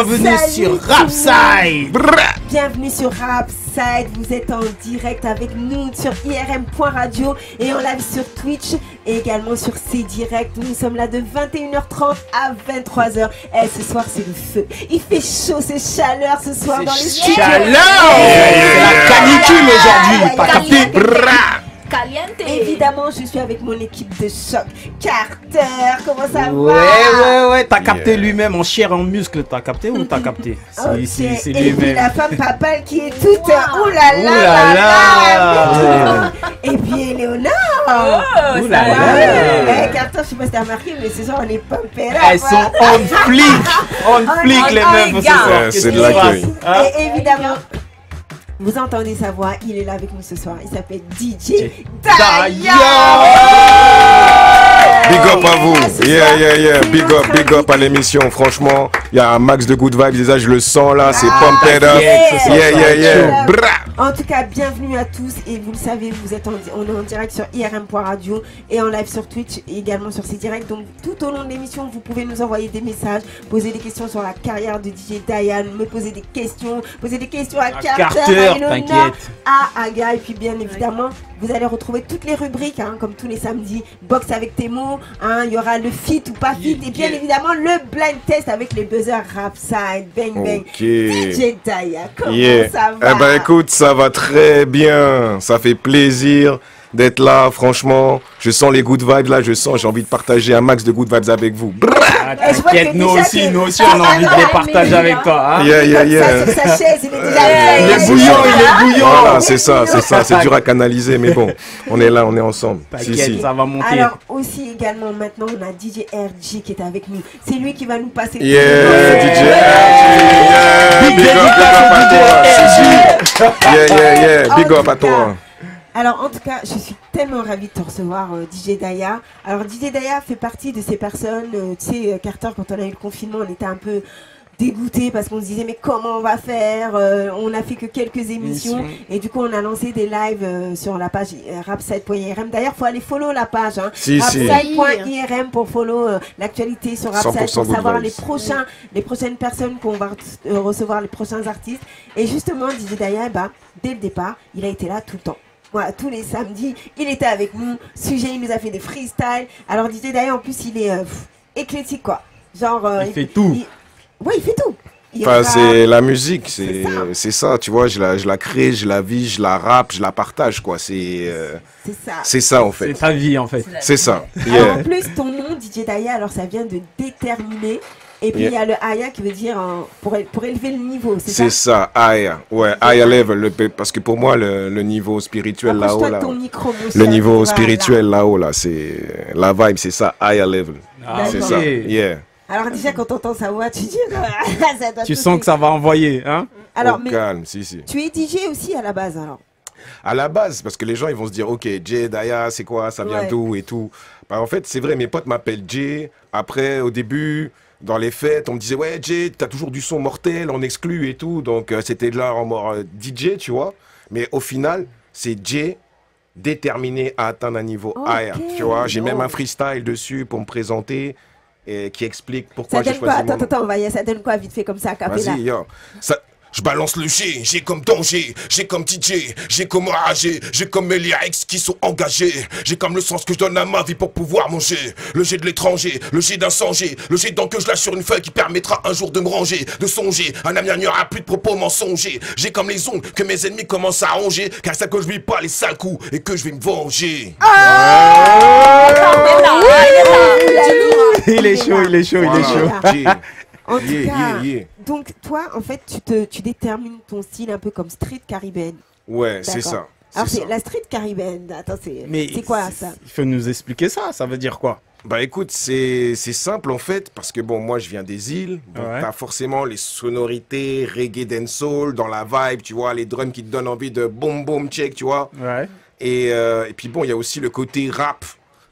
Bienvenue sur Rapside. Bienvenue sur Rapside. Vous êtes en direct avec nous sur IRM.radio et en live sur Twitch et également sur C-Direct. Nous sommes là de 21h30 à 23h. Et ce soir, c'est le feu. Il fait chaud, c'est chaleur ce soir dans les studios. Chaleur. C'est la canicule aujourd'hui. Pas capté. Caliente. Évidemment, je suis avec mon équipe de choc. Carter, comment ça va? Ouais. T'as capté lui-même en chair et en muscle. T'as capté ou t'as capté? Okay. C'est et puis la femme papale qui est toute. Ouh là là. Ouh là là. Et puis Léonard. Ouh là là. Carter, je sais pas si t'as remarqué, mais ce soir on est pumpé là. Elles sont on flic. On flic les meufs ce soir. C'est de l'accueil. Et évidemment. Vous entendez sa voix, il est là avec nous ce soir. Il s'appelle DJ Daya. Big up à vous. Yeah. Big up à l'émission. Franchement, il y a un max de good vibes. Déjà, je le sens là. C'est pumped up. Yeah. En tout cas, bienvenue à tous. Et vous le savez, on est en direct sur IRM.radio et en live sur Twitch et également sur C-Direct. Donc, tout au long de l'émission, vous pouvez nous envoyer des messages, poser des questions sur la carrière de DJ Daya, me poser des questions à Carter. T'inquiète. À Aga, et puis bien évidemment, vous allez retrouver toutes les rubriques, comme tous les samedis. Box avec tes mots, il y aura le fit ou pas fit, et bien évidemment le blind test avec les buzzers Rapside, bang bang. DJ Daya, comment ça va? Eh ben écoute, ça va très bien. Ça fait plaisir d'être là, franchement. Je sens les good vibes là, j'ai envie de partager un max de good vibes avec vous. T'inquiète, nous aussi on a envie de les partager avec toi. Yeah. Sur sa chaise, il est déjà il est bouillant. Voilà, c'est ça, c'est dur à canaliser, mais bon, on est là, on est ensemble. T'inquiète, ça va monter. Alors aussi également maintenant on a DJ RG qui est avec nous. C'est lui qui va nous passer. DJ RG. Big up à toi. Alors en tout cas, je suis tellement ravie de te recevoir DJ Daya. Alors DJ Daya fait partie de ces personnes, tu sais Carter, quand on a eu le confinement, on était un peu dégoûtés parce qu'on se disait mais comment on va faire, on a fait que quelques émissions et du coup on a lancé des lives sur la page rapside.irm. D'ailleurs faut aller follow la page rapside.irm pour follow l'actualité sur Rapside, pour savoir les prochaines personnes qu'on va recevoir, les prochains artistes. Et justement DJ Daya, dès le départ il a été là tout le temps. Voilà, tous les samedis, il était avec nous. Sujet, il nous a fait des freestyles. Alors, DJ Daya, en plus, il est éclectique, quoi. Genre, il fait tout. Il fait tout. Enfin, c'est la musique, c'est ça, tu vois. Je la crée, je la vis, je la rappe, je la partage, quoi. C'est ça, en fait. C'est ta vie, en fait. C'est ça. Alors, en plus, ton nom, DJ Daya, alors ça vient de déterminer. Et puis il y a le Aya qui veut dire pour élever le niveau, c'est ça? C'est ça, Aya. Ouais, Aya level. Parce que pour moi, le niveau spirituel là-haut, là, le niveau spirituel là-haut, là, c'est la vibe, c'est ça, Aya level. C'est ça, Alors déjà, quand on entend sa voix, tu dis... tu sens que ça va envoyer, hein? Alors, mais calme, si. Tu es DJ aussi à la base, alors? À la base, parce que les gens, ils vont se dire, ok, Jay, Daya, c'est quoi, ça vient d'où et tout. En fait, c'est vrai, mes potes m'appellent Jay. Après, au début... Dans les fêtes, on me disait, ouais, Jay, t'as toujours du son mortel, on exclut et tout. Donc, c'était là en mode DJ, tu vois. Mais au final, c'est Jay déterminé à atteindre un niveau higher, tu vois. J'ai même un freestyle dessus pour me présenter et qui explique pourquoi j'ai choisi mon... Attends, ça donne quoi vite fait comme ça à capella? Vas-y, je balance le j'ai comme danger, j'ai comme DJ, j'ai comme enragé, j'ai comme mes lyrics qui sont engagés, j'ai comme le sens que je donne à ma vie pour pouvoir manger, le jet de l'étranger, le jet d'insanger, le jet d'encre que je lâche sur une feuille qui permettra un jour de me ranger, de songer, un avenir il n'y aura plus de propos mensongers, j'ai comme les ongles que mes ennemis commencent à ronger, car c'est que je vis pas les sales coups et que je vais me venger. Il est chaud. En tout cas, donc toi, en fait, tu détermines ton style un peu comme street caribéenne. Ouais, c'est ça. Alors, c'est la street caribéenne. Attends, c'est quoi ça? Il faut nous expliquer ça veut dire quoi? Bah écoute, c'est simple en fait, parce que bon, moi je viens des îles, donc t'as forcément les sonorités reggae dancehall dans la vibe, tu vois, les drums qui te donnent envie de boom boom check, tu vois. Ouais. Et puis bon, il y a aussi le côté rap.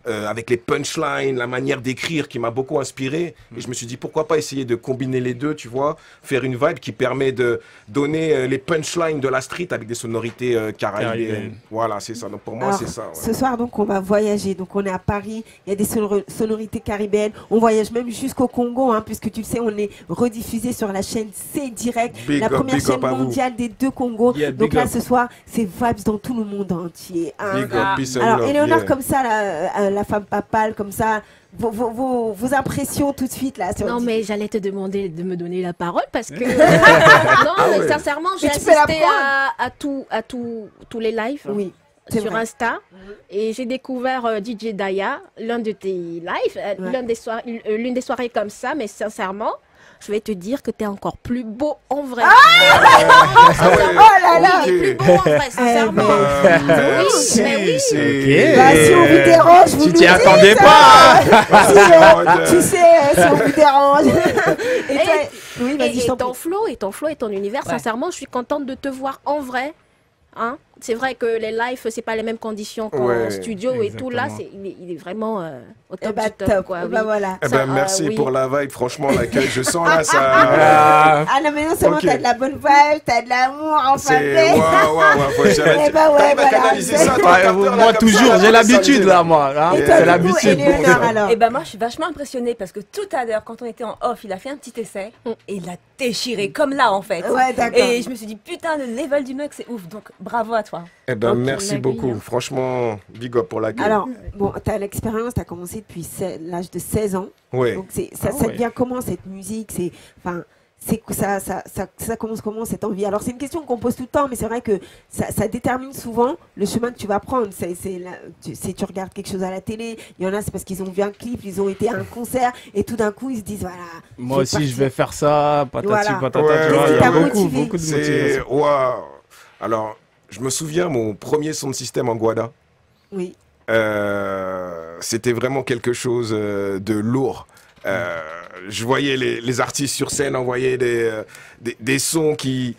avec les punchlines, la manière d'écrire qui m'a beaucoup inspiré. Et je me suis dit, pourquoi pas essayer de combiner les deux, tu vois, faire une vibe qui permet de donner les punchlines de la street avec des sonorités caribéennes. Voilà, c'est ça. Donc pour moi, Alors, c'est ça. Ouais. Ce soir, donc, on va voyager. Donc, on est à Paris. Il y a des sonorités caribéennes. On voyage même jusqu'au Congo, hein, puisque tu le sais, on est rediffusé sur la chaîne C Direct, la première chaîne mondiale des deux Congos. Yeah, donc big là, up. ce soir, c'est vibes dans tout le monde entier. hein. Big up, peace and Alors, love, Éléonore, yeah. comme ça, la femme papale, comme ça, vos impressions tout de suite là sur Non, DJ. mais j'allais te demander de me donner la parole parce que. Non, mais ouais. sincèrement, j'ai Mais tu peux la assisté prendre. à tous les lives Oui, c'est sur vrai. Insta et j'ai découvert DJ Daya, l'un de tes lives, Ouais. l'une des soirées comme ça, mais sincèrement. Je vais te dire que tu es encore plus beau en vrai. Oh là là. Oui, plus beau en vrai, sincèrement. Merci, mais oui. c'est- Bah, si on vous dérange, vous Tu nous t'y dites, attendais pas. tu sais, si on vous dérange. Et toi, oui, vas-y, je Et t'en ton prie. flow et ton univers, Ouais. sincèrement, je suis contente de te voir en vrai. Hein? C'est vrai que les lives, c'est pas les mêmes conditions qu'en Ouais, studio et tout. Là, exactement. il est vraiment au Eh top bah, du top. top. Quoi, Bah, oui. voilà. Eh Ça, ben, merci oui. pour la vibe. Franchement, l'accueil, je sens là, ça. Ah, Ah non, mais non seulement Ok. t'as de la bonne vibe, t'as de l'amour, enfin, C'est. fait. Waouh, waouh, waouh, faut que j'arrête. Eh ben ouais, T'arrives à voilà. canaliser ça, toi, ouais, capteur, là, moi comme ça, toujours, là, j'ai ça l'habitude me là, moi. hein. Et C'est toi, du coup, l'habitude. Éléonore, alors. Et ben moi je suis vachement impressionnée parce que tout à l'heure quand on était en off il a fait un petit essai et il a déchiré comme là en fait. Ouais, d'accord. Et je me suis dit putain le level du mec c'est ouf donc bravo à toi. Eh ben, Ok, merci la beaucoup. vie, hein. Franchement, big up pour l'accueil. Alors, bon, t'as l'expérience, t'as commencé depuis l'âge de 16 ans. ouais. Donc, ça, Ah ça ouais. devient comment cette musique? C'est que ça commence comment cette envie? Alors, c'est une question qu'on pose tout le temps, mais c'est vrai que ça détermine souvent le chemin que tu vas prendre. Tu regardes quelque chose à la télé, il y en a, c'est parce qu'ils ont vu un clip, ils ont été à un concert, et tout d'un coup, ils se disent, voilà. Moi aussi, je vais faire ça, patati Voilà. patata. Ouais, tu vois, ouais, il y a ouais. beaucoup, Motivé. beaucoup de C'est. motivation. Waouh. Alors, je me souviens, mon premier son de système en Guada, Oui. c'était vraiment quelque chose de lourd. Je voyais les artistes sur scène envoyer des sons qui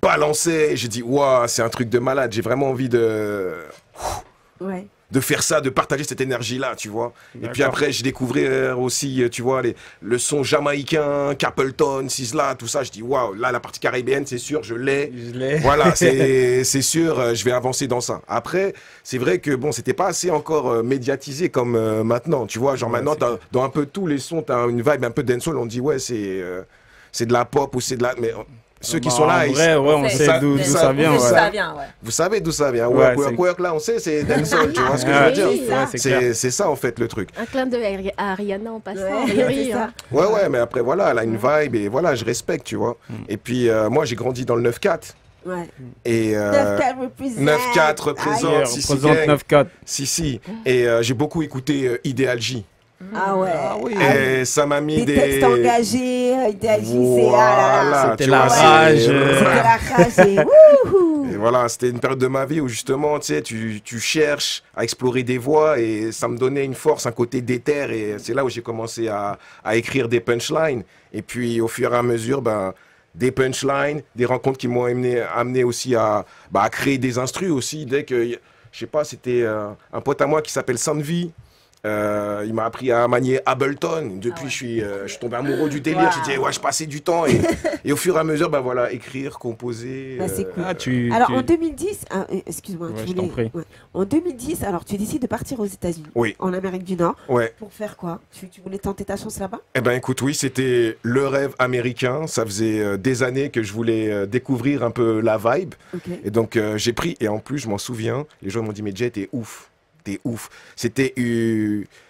balançaient. J'ai dit, waouh, c'est un truc de malade. J'ai vraiment envie Ouais. de faire ça, de partager cette énergie-là, tu vois. Et puis D'accord. après, j'ai découvert aussi, tu vois, le son jamaïcain, Capleton, Sizzla, tout ça. Je dis, waouh, là, la partie caribéenne, c'est sûr, je l'ai. Je l'ai. Voilà, c'est sûr, je vais avancer dans ça. Après, c'est vrai que bon, c'était pas assez encore médiatisé comme maintenant, tu vois. Genre Ouais, maintenant, c'est dans un peu tous les sons, t'as une vibe un peu dancehall, on dit ouais, c'est de la pop ou c'est de la. Mais ceux qui Bah, sont là, en ils- vrai, ouais, on C'est- sait ça- d'où ça- ça vient. On sait Ouais. ça vient ouais. vous savez d'où ça vient. Ouais, Work, c'est- work, là, on sait, c'est dancehall, tu vois ce que je Ouais, veux dire. Oui, ouais, c'est clair. C'est ça en fait le truc. Un clin d'œil à Ariana en passant. Ouais, Oui, oui, c'est ça. hein. Ouais, mais après voilà, elle a une vibe et voilà, je respecte, tu vois. Et puis moi, j'ai grandi dans le 9-4 Ouais. et 9-4 represent. 9-4 représente. Yeah, Si, si, représente gang. 9-4. Si. Et j'ai beaucoup écouté Idéal J. Ah ouais. oui. Et ça m'a mis Des textes engagés, idéalisés, Voilà, C'était tu la vois, rage, C'était la rage et wouhou. Et voilà, c'était une période de ma vie où justement, tu sais, tu cherches à explorer des voies et ça me donnait une force, un côté déter. Et c'est là où j'ai commencé à écrire des punchlines. Et puis au fur et à mesure, ben, des punchlines, des rencontres qui m'ont amené aussi à créer des instrus aussi. Dès que, je sais pas, c'était un pote à moi qui s'appelle Sanvi. Il m'a appris à manier Ableton. Depuis, je suis tombé amoureux du délire. Wow. J'ai dit, ouais, je passais du temps. Et au fur et à mesure, ben voilà, écrire, composer. Bah, c'est cool. Ah, Alors en 2010, Ouais, excuse-moi, tu je t'en voulais- prie. ouais. En 2010, alors tu décides de partir aux États-Unis, Oui. en Amérique du Nord, Ouais. pour faire quoi? Tu voulais tenter ta chance là-bas? Eh ben écoute, oui, c'était le rêve américain. Ça faisait des années que je voulais découvrir un peu la vibe. Ok. Et donc j'ai pris, et en plus je m'en souviens, les gens m'ont dit mais Jay, t'es ouf, t'es ouf.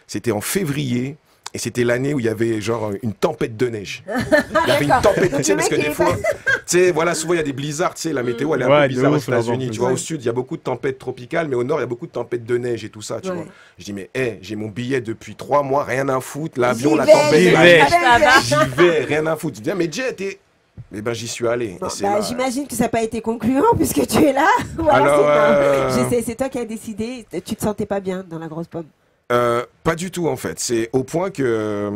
C'était en février. Et c'était l'année où il y avait genre une tempête de neige. Il y avait une tempête, tu sais, parce que Le mec, des il est fois, tu sais, voilà, souvent il y a des blizzards, tu sais, la météo elle est un Ouais, peu de bizarre aux ouf, là-bas, en États-Unis. plus. Tu vois, Ouais. au sud, il y a beaucoup de tempêtes tropicales, mais au nord, il y a beaucoup de tempêtes de neige et tout ça, tu Ouais. vois. Je dis, mais hé, j'ai mon billet depuis 3 mois, rien à foutre, l'avion, la J'y vais, tempête, j'y la vais. neige. Là-bas. J'y vais, rien à foutre. Je dis, ah, mais Jay, t'es. Eh ben, j'y suis allé. Bon, Et c'est bah, là. j'imagine que ça n'a pas été concluant puisque tu es là. Voilà, Alors, je sais, c'est toi qui as décidé. Tu te sentais pas bien dans la grosse pomme. Pas du tout, en fait. C'est au point que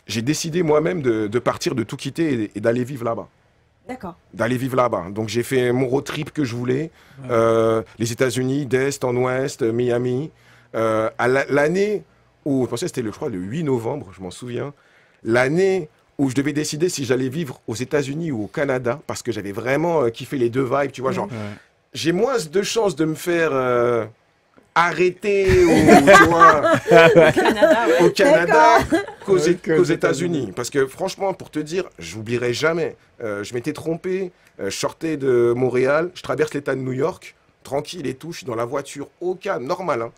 j'ai décidé moi-même de partir, de tout quitter et d'aller vivre là-bas. D'accord. D'aller vivre là-bas. Donc, j'ai fait mon road trip que je voulais. Les États-Unis, d'est en ouest, Miami. l'année où, je pensais que c'était je crois, le 8 novembre, je m'en souviens, l'année où je devais décider si j'allais vivre aux États-Unis ou au Canada, parce que j'avais vraiment kiffé les deux vibes, tu vois, genre, j'ai moins de chances de me faire arrêter tu vois, au Canada qu'aux États-Unis. Parce que franchement, pour te dire, j'oublierai jamais, je m'étais trompé, je sortais de Montréal, je traverse l'État de New York, tranquille et tout, je suis dans la voiture, au calme, normal, hein.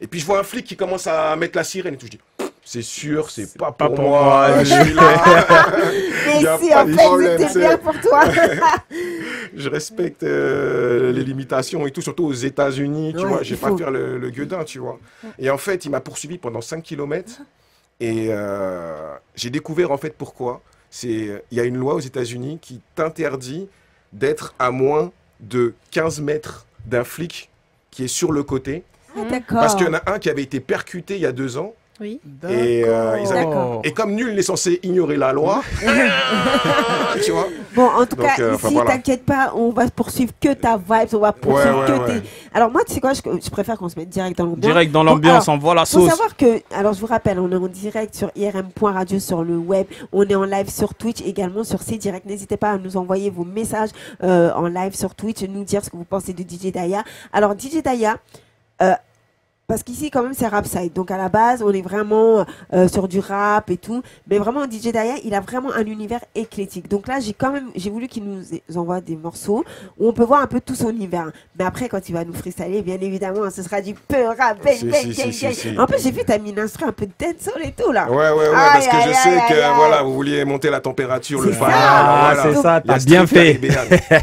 Et puis je vois un flic qui commence à mettre la sirène et tout, je dis... C'est sûr, c'est pas pour moi, je suis là. Mais si, en fait, c'était bien pour toi. Je respecte les limitations et tout, surtout aux États-Unis, tu vois. Je vais pas faire le gueudin, tu vois. Et en fait, il m'a poursuivi pendant 5 km. Et j'ai découvert en fait pourquoi. Il y a une loi aux États-Unis qui t'interdit d'être à moins de 15 mètres d'un flic qui est sur le côté. Ah, d'accord. Parce qu'il y en a un qui avait été percuté il y a 2 ans. Oui. Et comme nul n'est censé ignorer la loi, tu vois. Bon, en tout cas, ici, voilà. T'inquiète pas, on va poursuivre que ta vibe, on va poursuivre tes... Alors moi, tu sais quoi, je préfère qu'on se mette direct dans l'ambiance. Direct dans l'ambiance, on voit la sauce. Il faut savoir que, alors je vous rappelle, on est en direct sur irm.radio sur le web, on est en live sur Twitch, également sur C-Direct. N'hésitez pas à nous envoyer vos messages en live sur Twitch et nous dire ce que vous pensez de DJ Daya. Alors DJ Daya... parce qu'ici, quand même, c'est Rapside. Donc, à la base, on est vraiment sur du rap et tout. Mais vraiment, DJ Daya, il a vraiment un univers éclectique. Donc là, j'ai voulu qu'il nous envoie des morceaux où on peut voir un peu tout son univers. Mais après, quand il va nous freestyler, bien évidemment, ce sera du peu rap, bang, bang, gang. En plus, j'ai vu, t'as mis une instru un peu de dancehall et tout, là. Ouais, parce que je sais que, voilà, vous vouliez monter la température, le fire. Ah, c'est ça, t'as bien fait.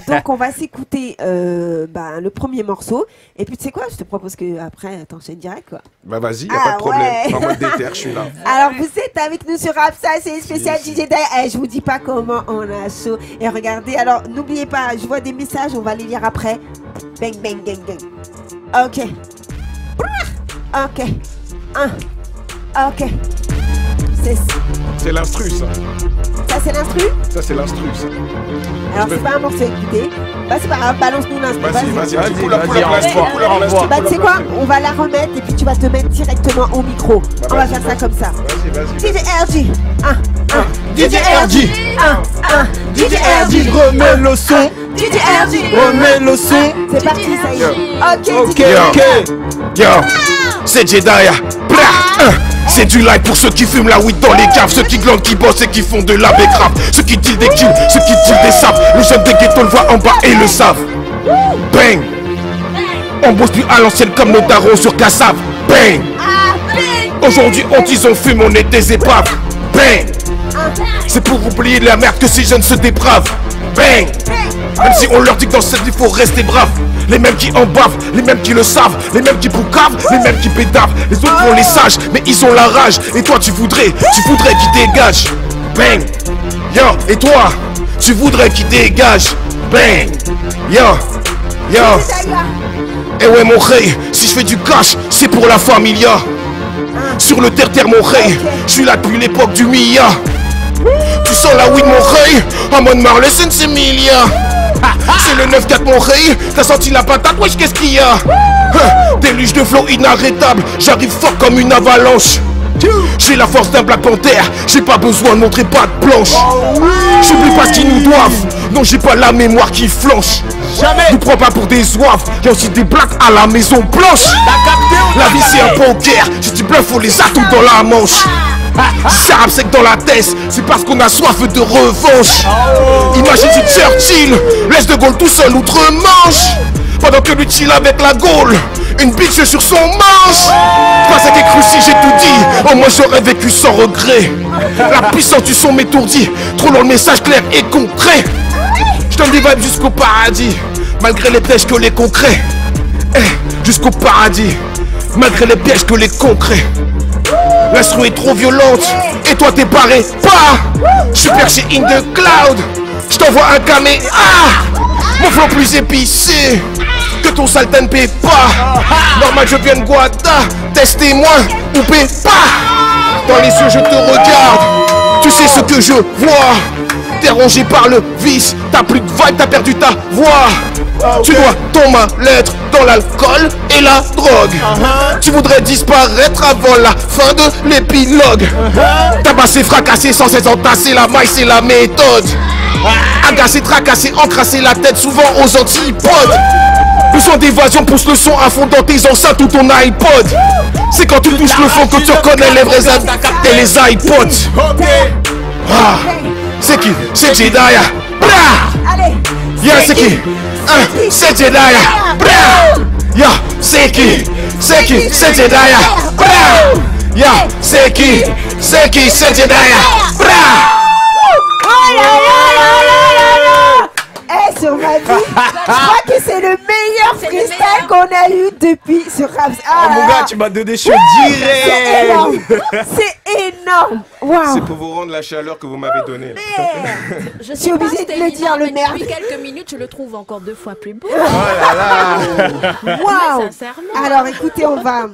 Donc, on va s'écouter le premier morceau. Et puis, tu sais quoi, je te propose qu'après, t'enchaînes direct, quoi. Bah vas-y, y'a pas de problème. En mode déter, je suis là. Alors vous êtes avec nous sur Rapside, c'est spécial DJ Daya. Je vous dis pas comment on a chaud. Et regardez, alors n'oubliez pas, je vois des messages, on va les lire après. Bang bang gang gang. Ok. Ok. Ok. C'est l'instru, ça. Ça c'est l'instru? Ça c'est l'instru, ça. Alors c'est pas un morceau écouté. Bah c'est pas grave, balance-nous l'instru. Vas-y, bah tu sais quoi, on va la remettre et puis tu vas te mettre directement au micro. Bah, on va faire ça comme ça. Vas-y. DJ RG. DJ RG. DJ RG. Remets le son. DJ RG. Remets le son. C'est parti, ça y est. Ok. Yo, c'est DJ Daya. C'est du live pour ceux qui fument la weed dans les caves, ceux qui glandent, qui bossent et qui font de la bécrave, ceux qui deal des kills, ceux qui deal des sables. Les jeunes des ghettos le voient en bas et le savent. Bang. On bosse plus à l'ancienne comme nos darons sur Kassav. Bang. Aujourd'hui on dit on fume, on est des épaves. Bang. C'est pour oublier la merde que ces jeunes se dépravent. Bang. Même si on leur dit que dans cette vie faut rester brave. Les mêmes qui en bavent, les mêmes qui le savent, les mêmes qui boucavent, les mêmes qui pédavent. Les autres font les sages, mais ils ont la rage. Et toi tu voudrais qu'ils dégagent. Bang. Yo, et toi, tu voudrais qu'ils dégagent. Bang. Yo. Et ouais mon rey, si je fais du cash, c'est pour la familia. Sur le terre-terre mon rey, je suis là depuis l'époque du Mia. Tu sens la weed mon rey, en mode Marley Sensemilia. C'est le 9-4 mon rey, t'as senti la patate, wesh qu'est-ce qu'il y a? Déluge de flow inarrêtable, j'arrive fort comme une avalanche. J'ai la force d'un Black Panther, j'ai pas besoin de montrer pas de planche. J'oublie pas ce qu'ils nous doivent, non j'ai pas la mémoire qui flanche. Nous prends pas pour des zouaves, y'a aussi des blacks à la Maison Blanche. La vie c'est un poker, j'ai du bluff, faut les atouts dans la manche. Ça rappe sec dans la tête, c'est parce qu'on a soif de revanche. Imagine si Churchill laisse de Gaulle tout seul outre-Manche, pendant que lui chill avec la Gaule, une bitch sur son manche. Pas à des crucis, j'ai tout dit, au moins j'aurais vécu sans regret. La puissance du son m'étourdit, trop long le message clair et concret. Je donne des vibes jusqu'au paradis, malgré les pièges que les concrets. Jusqu'au paradis, malgré les pièges que les concrets. L'instru est trop violente, et toi t'es barré pas. Je suis perché in the cloud, je t'envoie un camé. Mon flow plus épicé que ton saltan pépa. Normal je viens de Guada, testez-moi ou pépa. Dans les yeux je te regarde, tu sais ce que je vois. T'es rongé par le vice, t'as plus de vibe, t'as perdu ta voix. Tu dois ton mal-être dans l'alcool et la drogue. Tu voudrais disparaître avant la fin de l'épilogue. Tabasser, fracasser sans cesse entasser la maille, c'est la méthode. Agacer, tracasser, encrasser la tête souvent aux antipodes. Le son d'évasion pousse le son à fond dans tes enceintes ou ton iPod. C'est quand tu touches le fond que tu reconnais les vrais amis et les iPods. Ah, c'est qui? C'est Jedaya. Allez. Yeah, c'est qui? C'est Jedaya. Yeah, c'est qui? C'est qui? C'est Jedaya. Yeah, c'est qui? C'est qui? C'est Jedaya. Eh, sur ma vie, je crois que c'est le meilleur freestyle qu'on a eu depuis ce rap. Ah, mon gars, tu m'as donné chaud C'est direct. énorme. C'est énorme. Waouh. C'est pour vous rendre la chaleur que vous m'avez donnée. Je suis obligée de le dire, le mais merde. depuis quelques minutes, je le trouve encore 2 fois plus beau. Waouh. Sincèrement. Alors écoutez, on va.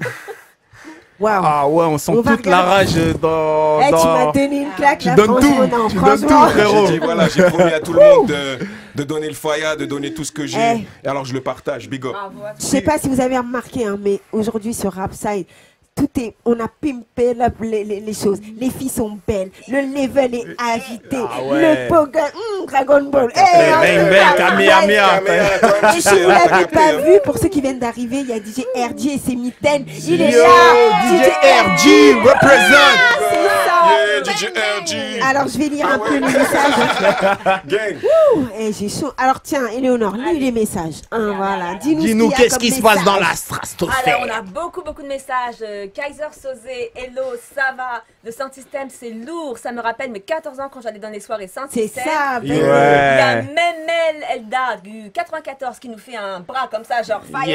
Waouh. Ah ouais, on sent On va toute la rage dans... Eh, tu dans- m'as donné une claque Tu là, donnes tout, franchement, non, tu donnes tout, franchement. frérot. J'ai dit, voilà, j'ai promis à tout le monde de donner le faya, de donner tout ce que j'ai. Eh. Et alors je le partage, big up. Je sais pas si vous avez remarqué, hein, mais aujourd'hui sur Rapside, tout est, on a pimpé les choses. Les filles sont belles, le level est agité, Ah ouais. le poga, Dragon Ball. Eh, Bang, bang, Kamehameha. Et si vous l'avez pas vu, pour ceux qui viennent d'arriver, il y a DJ RG et ses mitaines. Il est Yo, là. DJ RG, represent. C'est ça. Yeah, DJ RG. Alors je vais lire un peu les messages. Gang. Eh, j'ai chaud. Alors tiens, Éléonore, lis les messages. Hein, voilà. Dis-nous ce qu'il y a qu'est-ce comme qui se passe dans la message. stratosphère. Alors, on a beaucoup de messages. Kaiser Sosé, hello, ça va. Le sound system, c'est lourd. Ça me rappelle mes 14 ans quand j'allais dans les soirées sound C'est system. ça, Il baby. y a Ouais. Memel Elda du 94 qui nous fait un bras comme ça, genre fire.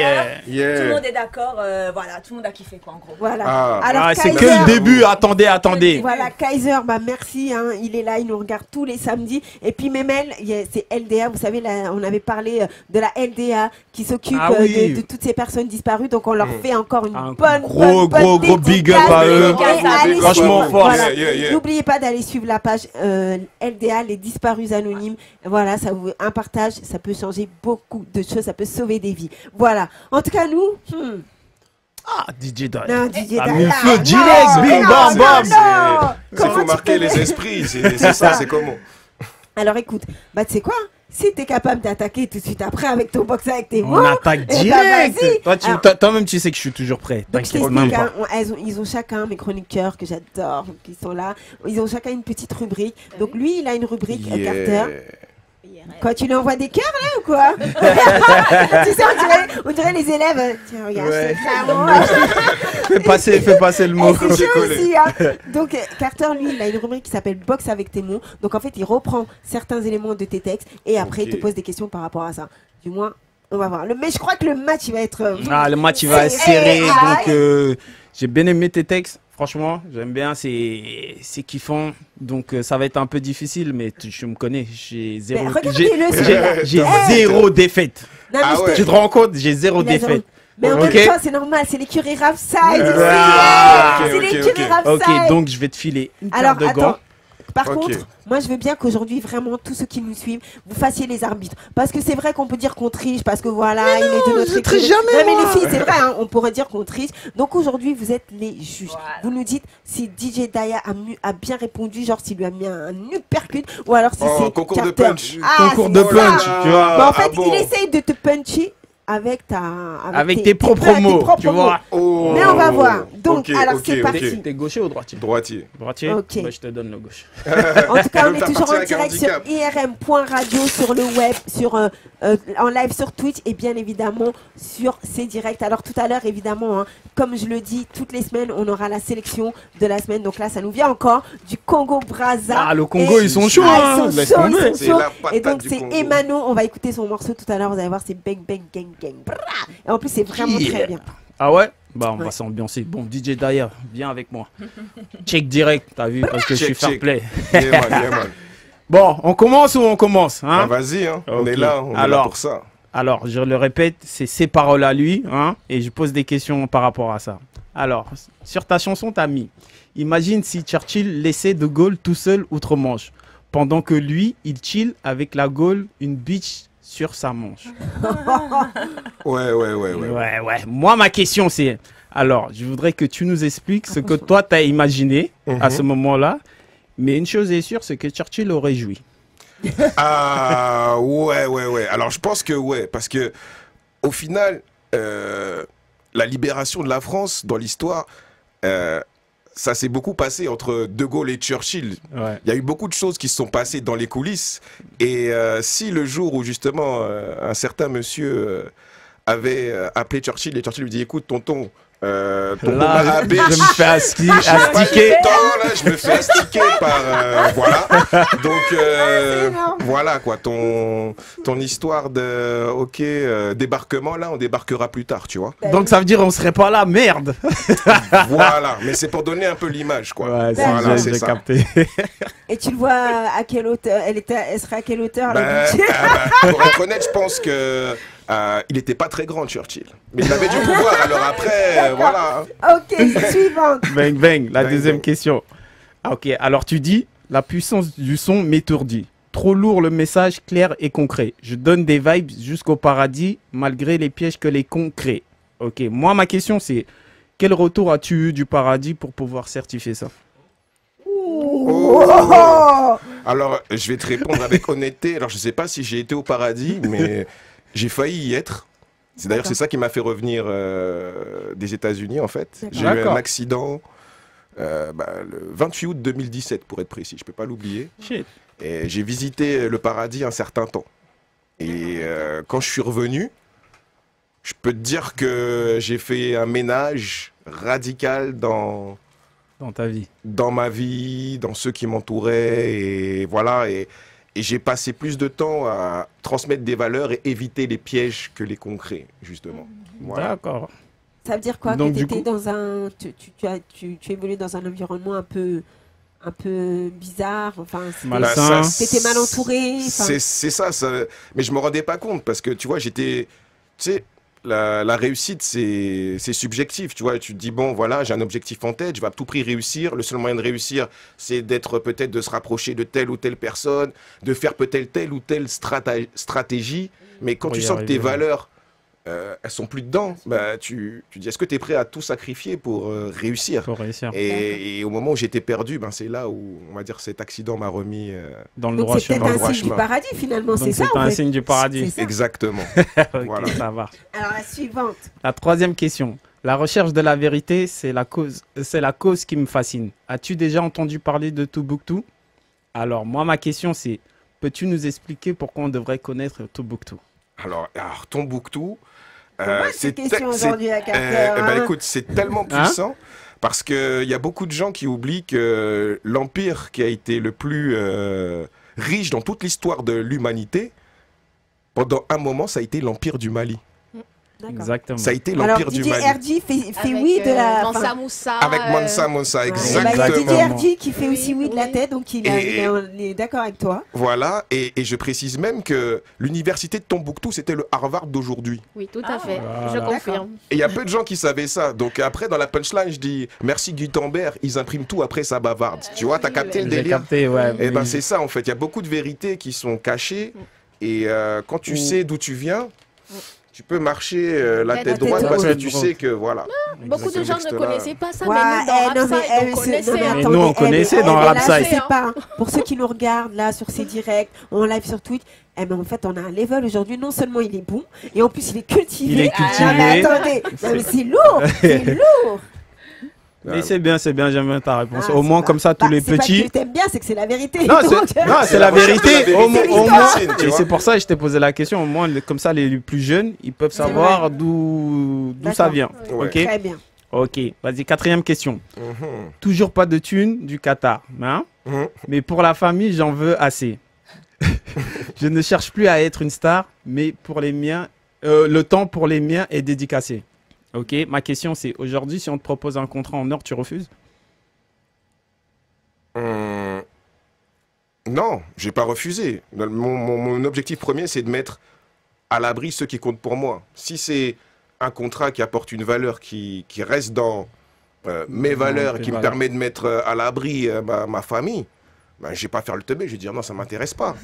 Yeah. Tout le monde est d'accord. Voilà, tout le monde a kiffé, quoi, en gros. Voilà. Ah. Alors, Ah, c'est que Kaiser, le début, attendez. Voilà, Kaiser, bah merci, hein, il est là, il nous regarde tous les samedis. Et puis Memel, c'est LDA, vous savez, là, on avait parlé de la LDA qui s'occupe Ah oui. de toutes ces personnes disparues. Donc on leur fait encore une Un bonne gros big up à eux. Et allez Franchement suivre, fort. voilà. Yeah. N'oubliez pas d'aller suivre la page LDA, les disparus anonymes. Voilà, ça vous un partage, ça peut changer beaucoup de choses, ça peut sauver des vies. Voilà. En tout cas, nous. Ah, DJ Daya. Non, DJ T'as Daya. mis le feu Non, direct, bing non, bam non, bam. non. Il Comment faut tu marquer peux- les esprits, c'est ça, c'est comment? Alors écoute, bah tu sais quoi? Si t'es capable d'attaquer tout de suite après avec ton box avec tes On mots, attaque eh ben, direct. vas-y. Toi, Alors, toi-même, tu sais que je suis toujours prêt. donc je T'inquiète même t'explique, pas. hein, ils ont chacun, mes chroniqueurs que j'adore, qui sont là, ils ont chacun une petite rubrique. Donc lui, il a une rubrique à Carter. Quoi, tu lui envoies des cœurs là ou quoi? Tu sais, on dirait les élèves. Tiens, regarde, Ouais. c'est ça, moi. Fais passer le mot. Eh, c'est chaud collé. aussi, hein. Donc Carter, lui, il a une rubrique qui s'appelle Box avec tes mots. Donc en fait, il reprend certains éléments de tes textes et après, il te Ok. pose des questions par rapport à ça. Du moins, on va voir. Mais je crois que le match, il va être. Ah, le match il va être serré. Donc j'ai bien aimé tes textes. Franchement, j'aime bien. C'est kiffant. Donc ça va être un peu difficile, mais tu me connais. J'ai zéro. regardez-le, j'ai- celui-là. J'ai Eh. zéro défaite. Non, mais Ah je te- ouais. Tu te rends compte? J'ai zéro il a zéro- défaite. Mais en Ok. même temps, c'est normal, c'est l'écurie Rapside. Ah, c'est ok, l'écurie ok. Rapside. Ok, donc je vais te filer une paire Alors, de attends. gants. Par Ok. contre, moi je veux bien qu'aujourd'hui, vraiment, tous ceux qui nous suivent, vous fassiez les arbitres. Parce que c'est vrai qu'on peut dire qu'on triche, parce que voilà, il est de notre je triche équipe. jamais, Non, mais moi. les filles, c'est vrai, hein, on pourrait dire qu'on triche. Donc aujourd'hui, vous êtes les juges. Voilà. Vous nous dites si DJ Daya a bien répondu, genre s'il lui a mis un uppercut, ou alors si Oh, c'est concours de Carter. punch. Ah, Concours c'est de ça. punch, tu vois. Bah, en fait, Ah bon. il essaye de te puncher avec Avec tes propres mots, tu vois. Oh. Mais on va voir. Donc, Ok, alors ok, c'est ok. parti. T'es gaucher ou droitier? Droitier. Droitier. Ok. Bah, je te donne le gauche. En tout cas, on Même est ta toujours partie en avec un direct sur handicap. irm.radio, sur le web, en live sur Twitch et bien évidemment sur ces directs. Alors tout à l'heure, évidemment, hein, comme je le dis, toutes les semaines, on aura la sélection de la semaine. Donc là, ça nous vient encore du Congo-Brazza. Ah, le Congo, Et- ils sont chauds, Ah, hein. ils sont Laisse chauds, tomber. ils sont C'est chauds. la patate Et donc du c'est Congo. Emano, on va écouter son morceau tout à l'heure, vous allez voir, c'est Bang Bang Gang Gang. Brrra. Et en plus, c'est vraiment Yeah. très bien. Ah ouais? Bah, on Ouais. va s'ambiancer. Bon, DJ Daya, viens avec moi. Check direct, t'as vu, parce que je suis Check, fair check. play. Yeah, man. Bon, on commence ou on commence, Ah, hein? vas-y, hein. On Ok. est là, on est là Alors. pour ça. Alors, je le répète, c'est ses paroles à lui, hein, et je pose des questions par rapport à ça. Alors, sur ta chanson, t'as mis « Imagine si Churchill laissait De Gaulle tout seul outre-Manche, pendant que lui, il chill avec la Gaule, une bitch sur sa manche. Ouais. Ouais. Moi, ma question, c'est... Alors, je voudrais que tu nous expliques ce que toi, tu as imaginé à ce moment-là. Mais une chose est sûre, c'est que Churchill aurait joui. Ah, ouais. Alors, je pense que ouais, parce que au final, la libération de la France dans l'histoire, ça s'est beaucoup passé entre De Gaulle et Churchill. Ouais. Il y a eu beaucoup de choses qui se sont passées dans les coulisses. Et si le jour où justement un certain monsieur avait appelé Churchill et Churchill lui dit écoute tonton, ton Là, Abbé, je me fais astiquer. je me fais astiquer par voilà. Donc voilà quoi, ton histoire de débarquement là, on débarquera plus tard, tu vois. Donc ça veut dire on serait pas là, merde. Voilà, mais c'est pour donner un peu l'image quoi. Ouais, Voilà, j'ai ça. capté. Et tu le vois à quelle hauteur elle serait à quelle hauteur la budget Pour être honnête, je pense que il n'était pas très grand Churchill, mais il avait du pouvoir. Alors après, voilà. Ok, suivante. Bang, bang. La Bang, deuxième bang. question. Ah, ok, alors tu dis, la puissance du son m'étourdit. Trop lourd le message, clair et concret. Je donne des vibes jusqu'au paradis, malgré les pièges que les cons créent. Ok, moi ma question c'est, quel retour as-tu eu du paradis pour pouvoir certifier ça? Oh. Alors, je vais te répondre avec honnêteté. Alors, je ne sais pas si j'ai été au paradis, mais j'ai failli y être. C'est d'ailleurs c'est ça qui m'a fait revenir des États-Unis en fait. D'accord. J'ai eu un D'accord. accident le 28 août 2017 pour être précis. Je peux pas l'oublier. Shit. Et j'ai visité le paradis un certain temps. Et quand je suis revenu, je peux te dire que j'ai fait un ménage radical Dans ta vie. dans ma vie, dans ceux qui m'entouraient, et voilà. Et j'ai passé plus de temps à transmettre des valeurs et éviter les pièges que les concrets, justement. Voilà. D'accord. Ça veut dire quoi? Donc, Que du t'étais coup- dans un, tu évolues dans un environnement un peu bizarre. Enfin, Malsain. t'étais mal entouré. Enfin, C'est ça, mais je me rendais pas compte parce que tu vois, tu sais, la réussite c'est subjectif, tu vois. Tu te dis bon, voilà, j'ai un objectif en tête, je vais à tout prix réussir. Le seul moyen de réussir, c'est peut-être de se rapprocher de telle ou telle personne, de faire peut-être telle ou telle stratégie. Mais quand Pour tu y sens que tes arriver. valeurs elles sont plus dedans, bah, tu dis est-ce que tu es prêt à tout sacrifier pour réussir? Pour réussir. Et au moment où j'étais perdu, ben, c'est là où, on va dire, cet accident m'a remis Dans le donc droit c'est chemin. peut-être un droit signe du chemin. paradis finalement, Donc c'est ça c'est en un fait. signe du paradis. C'est ça. Exactement. Ok, Voilà. ça va. Alors la suivante. La troisième question. La recherche de la vérité, c'est la cause qui me fascine. As-tu déjà entendu parler de Tombouctou? Alors, moi, ma question, c'est, peux-tu nous expliquer pourquoi on devrait connaître Tombouctou? Alors Tombouctou, Moi, cette question aujourd'hui à 4 heures. ben, hein. écoute, c'est tellement puissant parce qu'il y a beaucoup de gens qui oublient que l'empire qui a été le plus riche dans toute l'histoire de l'humanité, pendant un moment, ça a été l'empire du Mali. D'accord. Exactement. Ça a été Alors l'empire du DJ Mali. RG fait Avec, oui de la. Mansa Moussa. Avec Mansa Moussa, Ouais, bah, exactement. il y a DJ RG qui fait Oui, aussi oui de la oui. tête, donc il est d'accord avec toi. Voilà, et je précise même que l'université de Tombouctou, c'était le Harvard d'aujourd'hui. Oui, tout à fait. Voilà. Je confirme. Et il y a peu de gens qui savaient ça. Donc après, dans la punchline, je dis merci Gutenberg, ils impriment tout après ça bavarde. Tu vois, t'as capté le J'ai délire? capté, ouais. Et ben oui. c'est ça en fait. Il y a beaucoup de vérités qui sont cachées. Et quand tu sais d'où tu viens, tu peux marcher la tête droite tête parce que droite. tu sais que voilà. Beaucoup de gens ne Texte-là. connaissaient pas ça, Ouais, mais nous, dans Rapside, on non, connaissait. mais hein. Mais attendez, nous, on connaissait dans là, Rapside. je sais pas. Pour ceux qui nous regardent là sur ces directs, en live sur Twitch, eh ben, en fait, on a un level aujourd'hui. Non seulement il est bon, et en plus il est cultivé. Il est cultivé. Ah, mais attendez, non, mais c'est lourd, c'est lourd. Mais c'est bien, j'aime bien ta réponse. Ah, Au moins, c'est comme ça, tous les c'est pas petits. que t'aimes bien, c'est que c'est la vérité. Non, Donc, c'est la vérité. Au vérité. moins, C'est l'histoire. et c'est pour ça que je t'ai posé la question. Au moins, comme ça, les plus jeunes, ils peuvent savoir d'où ça D'accord. vient. Ouais. Ok. Très bien. Ok. Vas-y, quatrième question. Mhm. Toujours pas de thunes du Qatar, hein? Mhm. Mais pour la famille, j'en veux assez. Je ne cherche plus à être une star, mais pour les miens, le temps pour les miens est dédicacé. Ok. Ma question, c'est aujourd'hui, si on te propose un contrat en or, tu refuses? Non, j'ai pas refusé. Mon objectif premier, c'est de mettre à l'abri ceux qui comptent pour moi. Si c'est un contrat qui apporte une valeur qui reste dans mes valeurs, tes qui me valeurs. permet de mettre à l'abri ma famille, ben, je vais pas faire le teubé, je vais dire non, ça m'intéresse pas.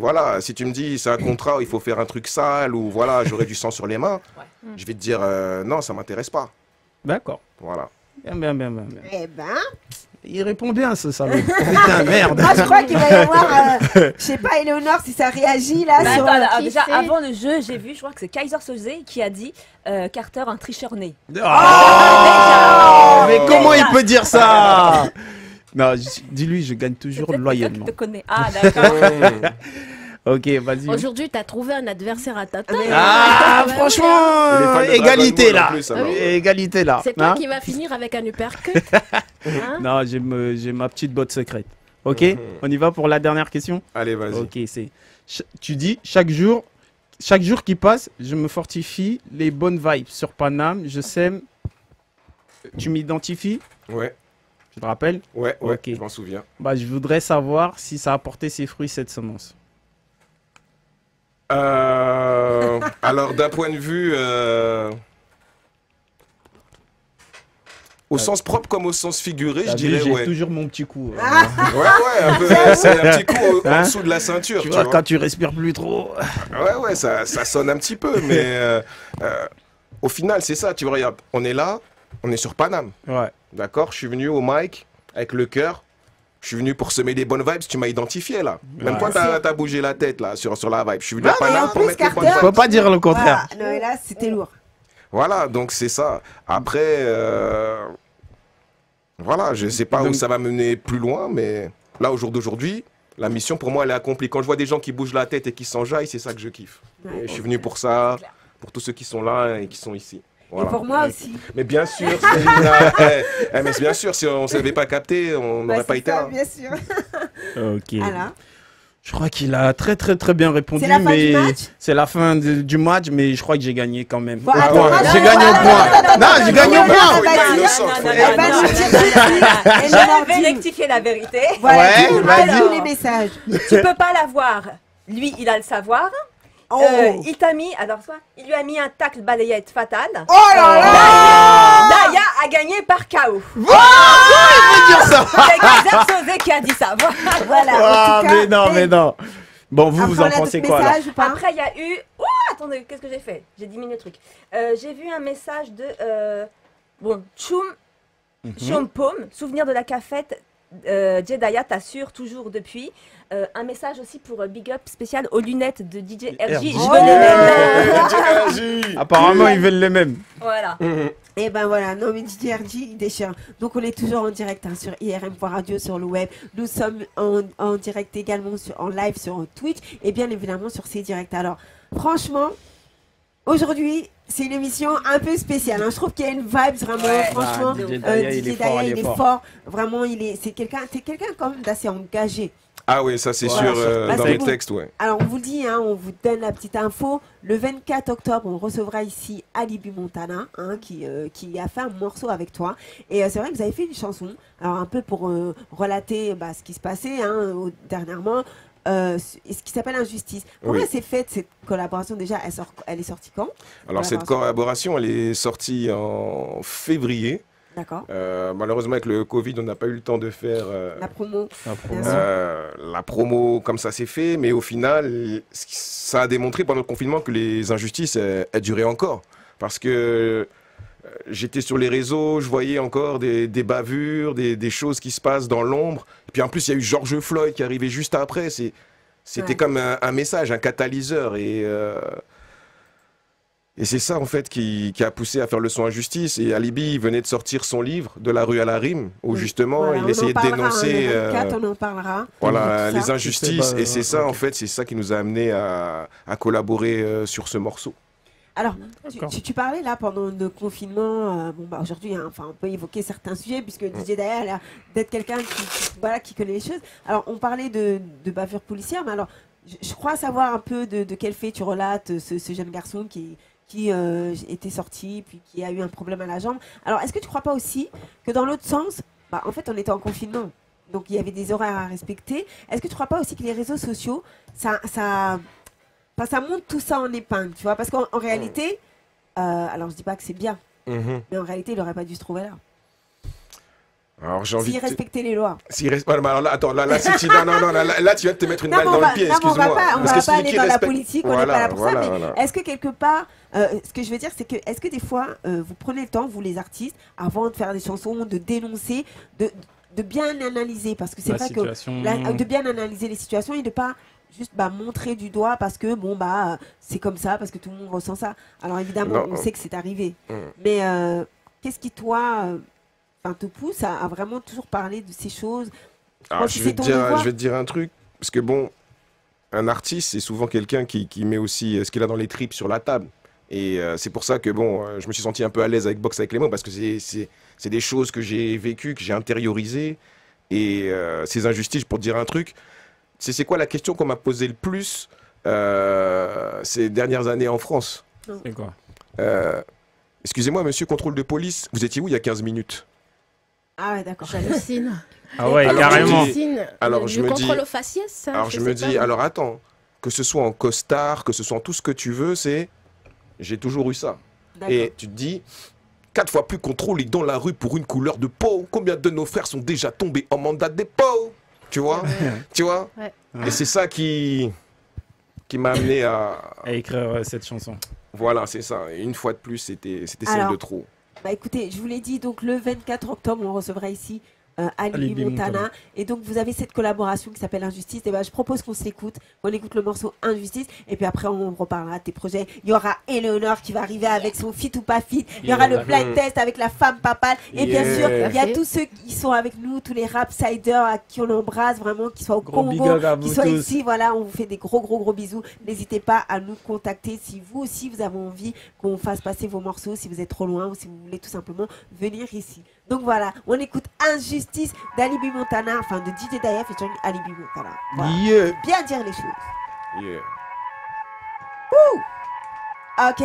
Voilà, si tu me dis c'est un contrat où il faut faire un truc sale ou voilà, j'aurais du sang sur les mains, je vais te dire non, ça m'intéresse pas. D'accord. Voilà. Bien. Eh ben, Il répond bien, ce salaud. Putain, merde. moi je crois qu'il va y avoir, je sais pas, Eleonore, si ça réagit là Bah, sur... attends, alors, qui déjà, c'est avant le jeu, j'ai vu, je crois que c'est Kaiser Soze qui a dit Carter un tricheur né. Oh, mais comment il Déjà. peut dire ça? Non, dis-lui, je gagne toujours C'est peut-être loyalement. quelqu'un qui te connaît. Ah, d'accord. Ok, vas-y. Aujourd'hui, t'as trouvé un adversaire à ta taille. Ah, Et les franchement, fans de égalité Dragon Ball en là. plus, alors. Égalité là. C'est toi Hein? qui vas finir avec un uppercut. Hein? Non, j'ai ma petite botte secrète. Ok, on y va pour la dernière question. Allez, vas-y. Ok, tu dis chaque jour qui passe, je me fortifie les bonnes vibes sur Paname. Je sème. Tu m'identifies, Ouais, je te rappelle. ouais, Ok. je m'en souviens. Bah, je voudrais savoir si ça a porté ses fruits cette semence. Alors, d'un point de vue... au sens propre comme au sens figuré, je T'as vu, dirais j'ai ouais. toujours mon petit coup. Ouais, un peu, c'est un petit coup en Hein dessous de la ceinture, Tu tu vois, vois. quand tu respires plus trop. Ouais, ça sonne un petit peu, mais au final, c'est ça, tu vois, regarde, on est là, on est sur Paname, Ouais. d'accord? Je suis venu au mic avec le cœur, je suis venu pour semer les bonnes vibes, tu m'as identifié là. Même Ouais. toi, t'as bougé la tête là, sur la vibe. Je suis venu Non, à mais Paname en pour plus, mettre les bonnes Carter- Je peux vibes. pas dire le contraire. Voilà. Non, et là, c'était lourd. Voilà, donc c'est ça. Après, voilà, je sais pas où Donc- ça va mener plus loin, mais là, au jour d'aujourd'hui, la mission pour moi, elle est accomplie. Quand je vois des gens qui bougent la tête et qui s'enjaillent, c'est ça que je kiffe. Et je suis venu pour ça, pour tous ceux qui sont là et qui sont ici. Voilà. Et pour moi aussi. Mais bien sûr, Célina, mais bien sûr, si on ne s'avait pas capté, on Bah, n'aurait pas c'est été ça, là. bien sûr. Ok. Alors, Je crois qu'il a très bien répondu, C'est la fin mais du match c'est la fin du match, mais je crois que j'ai gagné quand même. Bon, Au attends, point. attends, J'ai attends, gagné au attends, point. attends, Non, attends, j'ai gagné au attends, point. attends, Il est attends, innocent, attends, frère. Eh ben, non, je dis- Je vais rectifier la vérité. Voilà, Ouais, dis-nous vas-y. tous les messages. Tu peux pas l'avoir. Lui, il a le savoir. Oh, Il t'a mis, alors soit, il lui a mis un tacle balayette fatal. oh là là. Daya a gagné par KO. Dire ça. C'est Kaiser Soze qui a dit ça. Voilà, Ah, en tout cas, mais non, mais non. Bon, vous après, en on a pensez d'autres quoi là? messages ou pas? Après, il y a eu. Oh, attendez, qu'est-ce que j'ai fait? J'ai diminué le truc. J'ai vu un message de. Bon, Chum Pom, souvenir de la cafette. Jedaya t'assure toujours depuis. Un message aussi pour Big Up spécial aux lunettes de DJ RJ. RJ. Je veux les mêmes. Apparemment, ils veulent les mêmes. Voilà. Et ben voilà, non mais DJ RJ, il déchire. Donc on est toujours en direct hein, sur IRM.radio sur le web. Nous sommes en direct également en live sur Twitch et bien évidemment sur ces directs. Alors franchement, aujourd'hui c'est une émission un peu spéciale. Hein. Je trouve qu'il y a une vibe vraiment, Ouais. franchement. Ah, DJ Daya, il est fort, il est fort. Vraiment, t'es quelqu'un quand même d'assez engagé. Ah oui, ça c'est Voilà. sûr, Bah, dans c'est les bon. textes, ouais. Alors on vous le dit, hein, on vous donne la petite info. Le 24 octobre, on recevra ici Alibi Montana, hein, qui a fait un morceau avec toi. Et c'est vrai que vous avez fait une chanson, alors un peu pour relater ce qui se passait dernièrement, ce qui s'appelle Injustice. Comment Oui. elle s'est faite cette collaboration déjà? Elle est sortie quand? Alors cette collaboration, elle est sortie en février. D'accord. Malheureusement, avec le Covid, on n'a pas eu le temps de faire La promo. Après, Bien sûr. la promo comme ça s'est fait, mais au final, ça a démontré pendant le confinement que les injustices, elles duraient encore. Parce que j'étais sur les réseaux, je voyais encore des bavures, des choses qui se passent dans l'ombre. Et puis en plus, il y a eu George Floyd qui arrivait juste après. C'était Ouais. comme un message, un catalyseur. Et c'est ça, en fait, qui a poussé à faire le son Injustice. Et Alibi venait de sortir son livre, De la rue à la rime, où justement, Voilà, il on essayait en de parlera, dénoncer le 24, on en parlera. voilà, Tout ça. les injustices. C'est pas- Et c'est ça, ok. en fait, c'est ça qui nous a amené à collaborer sur ce morceau. Alors, D'accord. tu parlais là pendant le confinement, aujourd'hui, hein, on peut évoquer certains sujets, puisque DJ Daya a l'air d'être quelqu'un qui connaît les choses. Alors, on parlait de bavure policière, mais alors, je crois savoir un peu de quel fait tu relates ce jeune garçon qui était sorti, puis qui a eu un problème à la jambe. Alors, est-ce que tu ne crois pas aussi que dans l'autre sens, en fait, on était en confinement, donc il y avait des horaires à respecter. Est-ce que tu ne crois pas aussi que les réseaux sociaux, ça monte tout ça en épingle, tu vois? Parce qu'en réalité, alors je dis pas que c'est bien, mais en réalité, il n'aurait pas dû se trouver là. Alors j'ai envie S'ils de... respectaient les lois. Alors là, attends, là, si tu... non, là, tu viens de te mettre une balle dans le pied, excuse-moi. On va pas aller dans la politique, on n'est pas là pour ça, mais voilà. est-ce que quelque part, ce que je veux dire, c'est que, est-ce que des fois, vous prenez le temps, vous les artistes, avant de faire des chansons, de dénoncer, de bien analyser, parce que c'est vrai que de bien analyser les situations et de pas juste montrer du doigt parce que bon c'est comme ça, parce que tout le monde ressent ça. Alors évidemment, on sait que c'est arrivé, mais qu'est-ce qui toi te pousse à vraiment toujours parler de ces choses? Alors, je vais te dire un truc, parce que bon, un artiste, c'est souvent quelqu'un qui met aussi ce qu'il a dans les tripes sur la table. Et c'est pour ça que bon, je me suis senti un peu à l'aise avec Box avec les mots, parce que c'est des choses que j'ai vécues, que j'ai intériorisées. Et ces injustices, pour te dire un truc, c'est quoi la question qu'on m'a posée le plus ces dernières années en France? C'est quoi? Excusez-moi, monsieur contrôle de police, vous étiez où il y a 15 minutes? Ah ouais, d'accord. J'hallucine. Ah ouais, alors, carrément. Alors je me dis, contrôle au faciès. alors je me dis, alors attends, que ce soit en costard, que ce soit en tout ce que tu veux, j'ai toujours eu ça. Et tu te dis, 4 fois plus contrôlés dans la rue pour une couleur de peau. Combien de nos frères sont déjà tombés en mandat de dépôt? Tu vois, tu vois. Ouais. Et c'est ça qui m'a amené à écrire cette chanson. Voilà, c'est ça. Et une fois de plus, c'était celle de trop. Écoutez, je vous l'ai dit, donc le 24 octobre, on recevra ici Alibi Montana. Et donc, vous avez cette collaboration qui s'appelle Injustice. Et je propose qu'on s'écoute, qu'on écoute le morceau Injustice. Et puis après, on reparlera de tes projets. Il y aura Eleonore qui va arriver avec son fit ou pas fit. Il y aura le blind test avec la femme papale. Et bien sûr, il y a tous ceux qui sont avec nous, tous les rapsiders à qui on embrasse vraiment, qui soient au Congo, qui soient ici. Voilà, on vous fait des gros bisous. N'hésitez pas à nous contacter si vous aussi, vous avez envie qu'on fasse passer vos morceaux, si vous êtes trop loin ou si vous voulez tout simplement venir ici. Donc voilà, on écoute Injustice d'Alibi Montana, enfin de DJ Daya featuring Alibi Montana. Voilà. Yeah. Bien dire les choses. Yeah. Ok.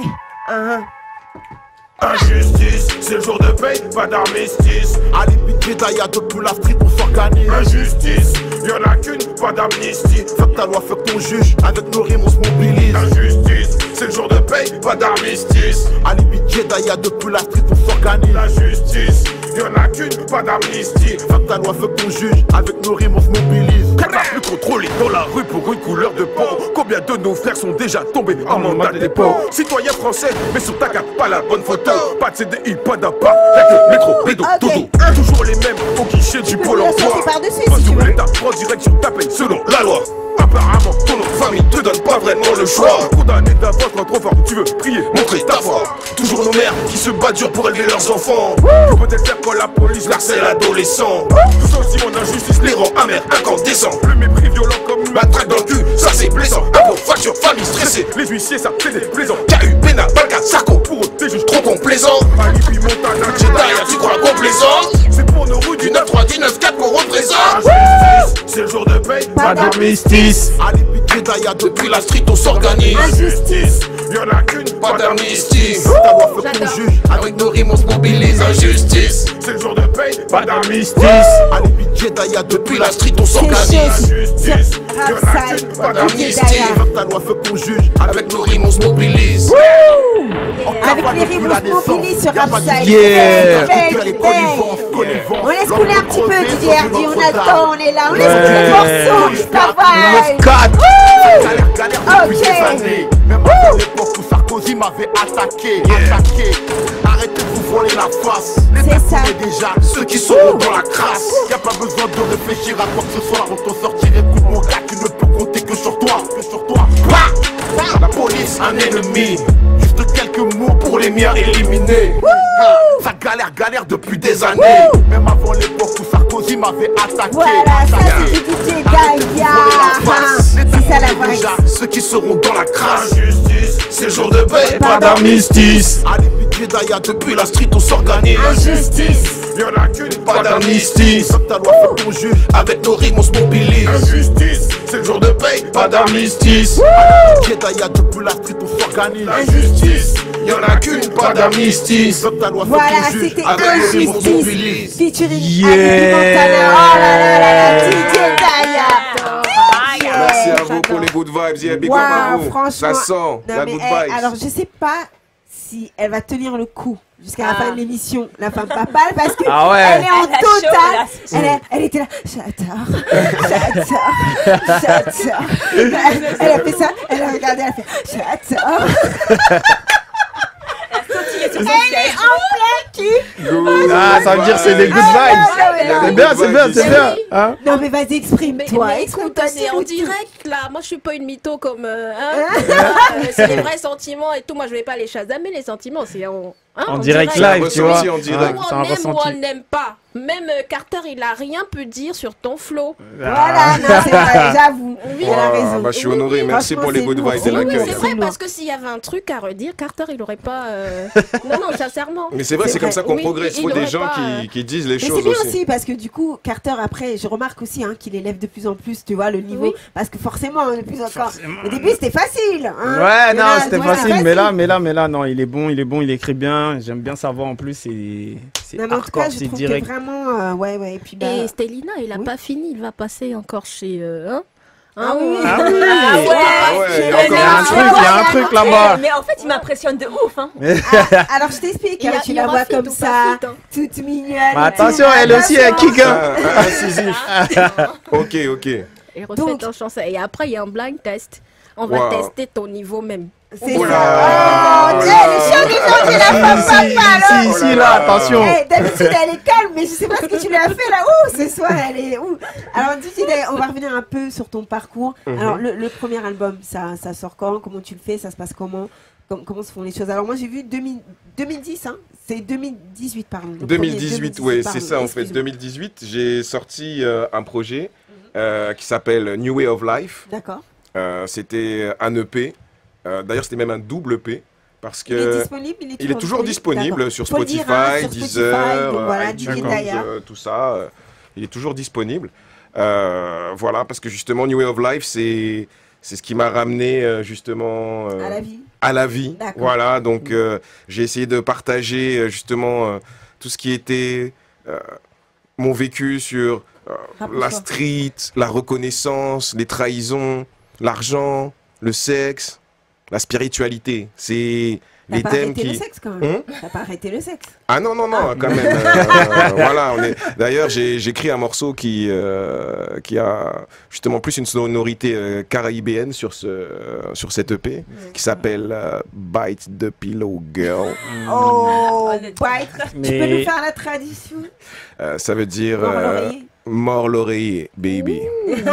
Injustice, c'est le jour de paye, pas d'armistice. Alibi Daya depuis la street on s'organise. Injustice, y'en a qu'une, pas d'amnistie. Fuck ta loi, fuck ton juge, avec nos rimes on se mobilise. Injustice, c'est le jour de paye, pas d'armistice. Alibi Daya depuis la street on s'organise. La justice, y'en a qu'une, pas d'amnistie. Fuck ta loi, fuck ton juge, avec nos rimes on se mobilise. On a plus contrôlé dans la rue pour une couleur de peau. Combien de nos frères sont déjà tombés en mandat de dépôt? Citoyens français, mais sur ta carte pas la bonne photo. Pas de CDI, pas d'appart, y'a que métro, bédo, dodo. Toujours les mêmes au guichet du pôle emploi. Pas sur l'État, prends direct sur ta paye selon la loi. Apparemment, ton autre famille te donne pas vraiment le choix. Condamné d'avance, quand trop fort, tu veux prier, montrer ta foi. Toujours nos mères qui se battent dur pour élever leurs enfants. Peut-être faire quand la police harcèle l'adolescent. Tout ça aussi, mon injustice les rend amers, incandescents. Le mépris violent comme une matraque dans le cul, ça c'est blessant. Impôt, facture, famille stressée, les huissiers ça c'est déplaisant. KU, Pena, Balka, Sarko, pour eux des juges trop complaisants. Alibi Montana, Jedaya, tu crois complaisant? C'est pour nos rues du 9-3, du 9-4 qu'on représente. Injustice, c'est le jour de paye, Pas d'armistice. Alibi Daya depuis la street on s'organise. Injustice, y'en a qu'une, pas d'amnistie. ta loi, fuck ton juge, Avec nos rimes on se mobilise. Injustice, c'est le jour de paye, pas d'armistice. Alibi Daya Depuis la street on s'organise. Injustice, y'en a qu'une, pas d'amnistie. fuck ta loi, fuck ton juge, Avec nos rimes on se mobilise. Avec les rimes on se mobilise sur Rapside. Yeah. On laisse couler un petit peu DJ RD, on attend, on est là, on laisse couler le morceau, ça va. Galère depuis des années. Même à l'époque où Sarkozy m'avait attaqué. Arrêtez de vous voler la face. Les C'est mecs ça. connaissent déjà ceux qui seront dans la crasse. Y'a pas besoin de réfléchir à quoi que ce soit. Quand on sortirait coup mon gars, tu ne peux compter que sur toi. La police, Un ennemi, juste quelques mots pour les miens éliminés. Ça galère depuis des années. Même avant l'époque où Sarkozy m'avait attaqué. Voilà, ça c'est du DJ Daya. C'est ça la vibe. Déjà ceux qui seront dans la crasse. Injustice, c'est le jour de paye, Pas d'armistice. Alibi Daya Depuis la street on s'organise. Injustice. Y'en a qu'une, pas d'amnistie. fuck ta loi, fuck ton juge. Avec nos rimes on se mobilise. Injustice, c'est le jour de paye, pas d'armistice. Daya depuis la street on s'organise. Injustice, y'en a qu'une, pas d'amnistie. Fuck ta loi, fuck Voilà, ton juge. c'était Avec nos rimes on se Injustice mobilise. featuring Yeah. Alibi Montana. Oh là là là là, DJ Daya. Merci à vous pour les good vibes. Yeah, big up à Waouh, vous. franchement. Ça sent Non, la mais, good vibes. alors, je sais pas si elle va tenir le coup jusqu'à la fin de l'émission, la femme papale, parce que Ah ouais. elle est en total. chaud, Elle était là, j'adore. Elle a fait ça, elle a regardé, elle a fait j'adore. Elle est en plein cul. Ah, ça veut dire c'est des good vibes. C'est bien, c'est bien, c'est bien. Hein? Non mais vas-y, exprime-toi. Mais écoute, Exprime-toi, c'est en tout. direct là. Moi, je suis pas une mytho comme. C'est les vrais sentiments et tout. Moi, je vais pas les chasamer, les sentiments. C'est En direct C'est un live, tu vois. ressenti en direct. Ou C'est on un aime ou ressenti. on n'aime pas. Même Carter, il a rien pu dire sur ton flow. Voilà, non, c'est vrai, j'avoue. Oui, Elle a Ah, raison. bah, je suis honoré, Oui, merci franchement, pour les c'est good lourd. vibes et Oui, Oui, l'accueil. c'est C'est vrai, lourd. parce que s'il y avait un truc à redire, Carter, il aurait pas. Non, non, sincèrement. Mais c'est vrai, C'est c'est comme vrai. ça qu'on Oui, progresse. Il il faut des aurait gens pas, qui disent les Mais c'est choses bien aussi. aussi parce que du coup, Carter, après, je remarque aussi qu'il élève de plus en plus, tu vois, le niveau. Oui. Parce que forcément, de plus encore. Au début, c'était facile. Hein. Ouais, Il y en non, a, c'était tu vois, facile, c'est mais là, non, il est bon, il écrit bien. J'aime bien sa voix en plus, c'est Non, mais en tout cas, hardcore, je c'est trouve direct. que vraiment, ouais, et puis bah. Et Stélina, il a oui. pas fini. Il va passer encore chez. Ah oui. Ah oui, ouais, J'ai il y a le encore il y a un nerf. truc, il y a un truc là-bas. Mais en fait, il m'impressionne de ouf. Hein. Alors, je t'explique, Il y a- tu il y la aura vois fit comme ou ça, pas fit, hein. toute mignonne. Mais attention, toute- elle aussi, elle kick, hein. Incisif. Ok, ok. Et refait Donc- en chanson. Et après, il y a un blind test. On va Wow. tester ton niveau même. C'est Oh ça. là. Oh, les chiens, j'ai la femme papa, alors. Si, là, attention. Eh, d'habitude, elle est calme, mais je sais pas ce que tu lui as fait là. Ouh, ce soir, elle est où? Alors, DJ Daya, on va revenir un peu sur ton parcours. Alors, le premier album, ça sort quand? Comment tu le fais? Ça se passe comment? Comment se font les choses? Alors, moi, j'ai vu 2010, hein? C'est 2018, pardon. Le premier, 2018, oui, pardon, c'est ça en fait. excuse-moi. 2018, j'ai sorti un projet qui s'appelle New Way of Life. D'accord. C'était un EP. D'ailleurs, c'était même un double EP. Parce Il est que disponible? il est toujours disponible D'accord. sur Faut le dire, Spotify, hein, sur Deezer, donc voilà, iTunes, DJ Daya. tout ça. Il est toujours disponible. Voilà, parce que justement, New Way of Life, c'est ce qui m'a ramené justement À la vie. à la vie. D'accord. Voilà, donc j'ai essayé de partager justement tout ce qui était mon vécu sur Rapproche-toi. la street, la reconnaissance, les trahisons, l'argent, le sexe, la spiritualité. C'est T'as les pas thèmes arrêté le qui... sexe quand même. Hein T'as pas arrêté le sexe. Ah non, non, non, quand même. Voilà, d'ailleurs, j'ai écrit un morceau qui a justement plus une sonorité caribéenne sur cette EP, qui s'appelle Bite the Pillow Girl. Oh, Honnêtement. bite. Tu peux Mais- nous faire la tradition? Ça veut dire Mort l'oreiller. mort l'oreiller, baby.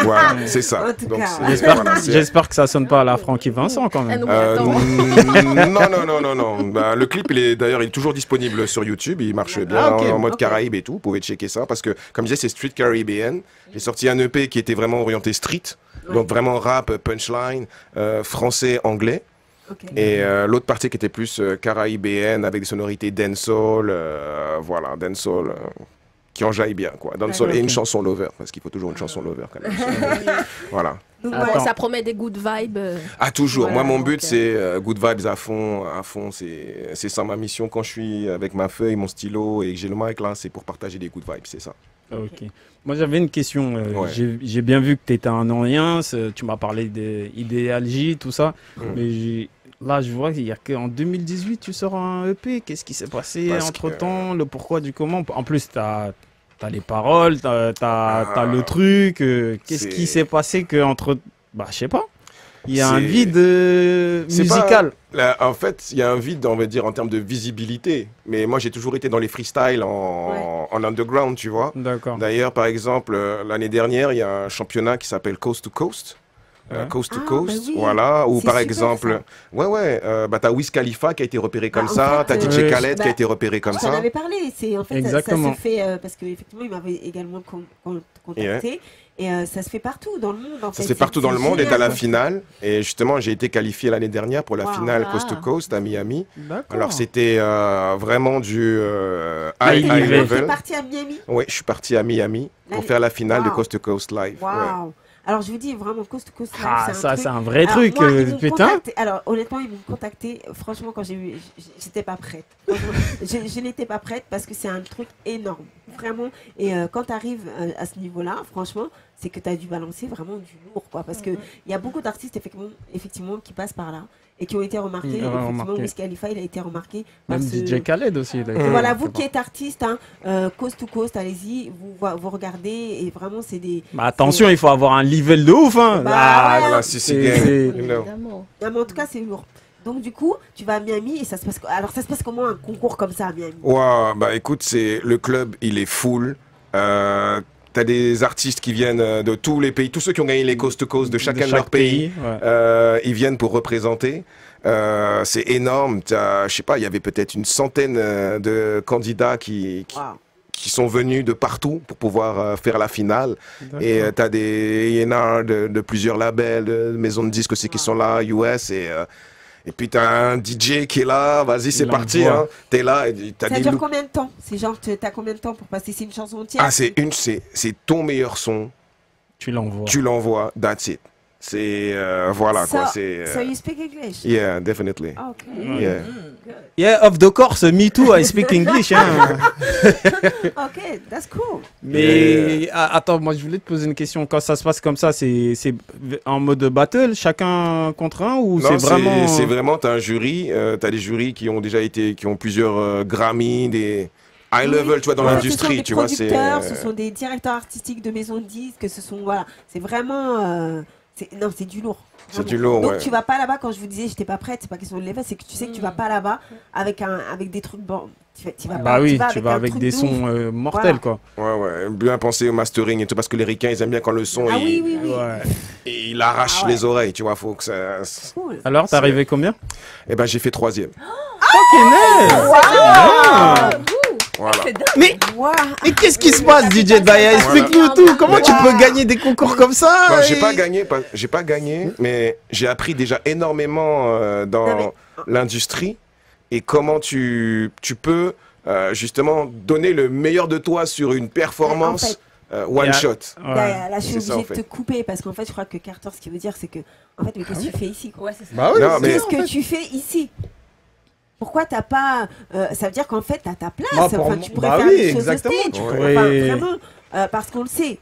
Voilà, c'est ça. En tout Donc, cas, c'est- ouais. voilà, c'est- J'espère que ça sonne pas à la Francky Vincent quand Ah même. non, mais attends. Non. Bah, le clip, il est toujours disponible sur YouTube. Il marche bien Ah, ok. en mode Ok. Caraïbe et tout. Vous pouvez checker ça parce que, comme je disais, c'est Street Caribbean. J'ai sorti un EP qui était vraiment orienté street. Donc vraiment rap, punchline, français, anglais. Ok. Et l'autre partie qui était plus caribéenne avec des sonorités dancehall. Voilà, dancehall. Qui enjaille bien, quoi. Dancehall et une chanson lover. Parce qu'il faut toujours une chanson lover quand même. Voilà. Donc, Attends. voilà. Ça promet des good vibes. Ah, toujours. Voilà, Moi, mon but, donc, c'est good vibes à fond. C'est ça ma mission quand je suis avec ma feuille, mon stylo et que j'ai le mic là, c'est pour partager des good vibes, c'est ça. Ok. Moi, j'avais une question. Ouais. J'ai bien vu que tu étais un Orient. Tu m'as parlé d'idéalgie, tout ça. Mais là, je vois qu'il n'y a qu'en 2018, tu sors un EP. Qu'est-ce qui s'est passé Parce entre-temps? Le pourquoi du comment? En plus, tu as les paroles, tu as le truc. Qu'est-ce qui c'est- s'est passé que entre... Bah, je sais pas. Il y a un C'est- vide C'est pas- musical. Là, en fait, il y a un vide, on va dire, en termes de visibilité. Mais moi, j'ai toujours été dans les freestyles en underground, tu vois. D'accord. D'ailleurs, par exemple, l'année dernière, il y a un championnat qui s'appelle Coast to Coast. Ouais. Coast to Ah, Coast, bah oui. voilà, ou C'est par super, exemple, t'as Wiz Khalifa qui a été repéré comme Bah, en ça, fait, t'as DJ oui. Khaled qui bah, a été repéré comme Je t'en ça. avais parlé, c'est en fait Exactement. ça se fait parce qu'effectivement il m'avait également contacté et ça se fait partout dans le monde en Ça fait. se fait partout dans le monde, et génial, à la quoi. finale. Et justement, j'ai été qualifié l'année dernière pour la Wow. finale Ah. Coast to Coast à Miami. D'accord. Alors c'était vraiment du High high level. Tu es level. parti à Miami. Oui, je suis parti à Miami pour faire la finale de Wow. Coast to Coast live. Ouais. Waouh. Alors je vous dis vraiment Coast to Coast Live, Ah, c'est un ça, truc. c'est un vrai Alors, truc, moi, ils m'ont putain. contacté- Alors honnêtement, ils m'ont contacté. Franchement, quand j'ai vu, j'étais pas prête. Franchement, je n'étais pas prête parce que c'est un truc énorme, vraiment. Et quand tu arrives à ce niveau-là, franchement, c'est que tu as dû balancer vraiment du lourd, quoi. Parce qu'il y a beaucoup d'artistes, effectivement, qui passent par là et qui ont été remarqués. Effectivement, Wiz Khalifa, il a été remarqué. Même DJ Khaled aussi. Voilà, vous qui êtes artiste, coast to coast, allez-y, vous regardez et vraiment, c'est des. Bah, attention, il faut avoir un level de ouf. Hein. Voilà, c'est Non, mais en tout cas, c'est lourd. Donc du coup, tu vas à Miami et ça se passe. Alors ça se passe comment un concours comme ça à Miami? Ouais, bah écoute, c'est le club, il est full. T'as des artistes qui viennent de tous les pays, tous ceux qui ont gagné les coast to coast de chacun de leur pays, ils viennent pour représenter. C'est énorme. Je sais pas, il y avait peut-être une centaine de candidats qui sont venus de partout pour pouvoir faire la finale. Et tu as des A&R de plusieurs labels, de maisons de disques aussi qui sont là, US. Et puis tu as un DJ qui est là, vas-y, c'est parti. Hein. Tu es là. Ça dure combien de temps? C'est genre, tu as combien de temps pour passer? C'est une chanson entière? Ah, c'est ton meilleur son. Tu l'envoies. Tu l'envoies, that's it. C'est voilà quoi. So you speak English? Yeah, definitely. Okay. Yeah. Yeah, of the course, me too, I speak English. Hein. Ok, that's cool. Mais attends, moi je voulais te poser une question. Quand ça se passe comme ça, c'est en mode battle, chacun contre un ou c'est vraiment... C'est vraiment, tu as un jury, tu as des jurys qui ont déjà été, qui ont plusieurs Grammy, des high level, tu vois, dans l'industrie, tu vois. Ce sont des directeurs artistiques de maisons de disques, ce sont, voilà, c'est vraiment... non, c'est du lourd. C'est du lourd, donc tu vas pas là-bas, quand je vous disais j'étais pas prête, c'est pas question de level, c'est que tu sais que tu vas pas là-bas avec des trucs bon, tu vas bah oui, tu vas avec des sons mortels, quoi. Ouais, bien penser au mastering et tout, parce que les ricains ils aiment bien quand le son oui. Et il arrache les oreilles, tu vois, faut que ça... Cool. Alors, t'es arrivé combien? Eh ben j'ai fait 3e. Voilà. Mais qu'est-ce qui se passe, DJ Daya? Explique-nous tout. Comment tu peux gagner des concours comme ça? Non, j'ai pas gagné, mais j'ai appris déjà énormément dans l'industrie et comment tu peux justement donner le meilleur de toi sur une performance one shot. Là, je suis obligée de te couper parce qu'en fait, je crois que Carter, ce qu'il veut dire, c'est que en fait, mais qu'est-ce que tu fais ici, quoi? Qu'est-ce que tu fais ici? Pourquoi t'as pas... ça veut dire qu'en fait, t'as ta place. Tu pourrais faire des choses au stage. Vraiment, parce qu'on le sait,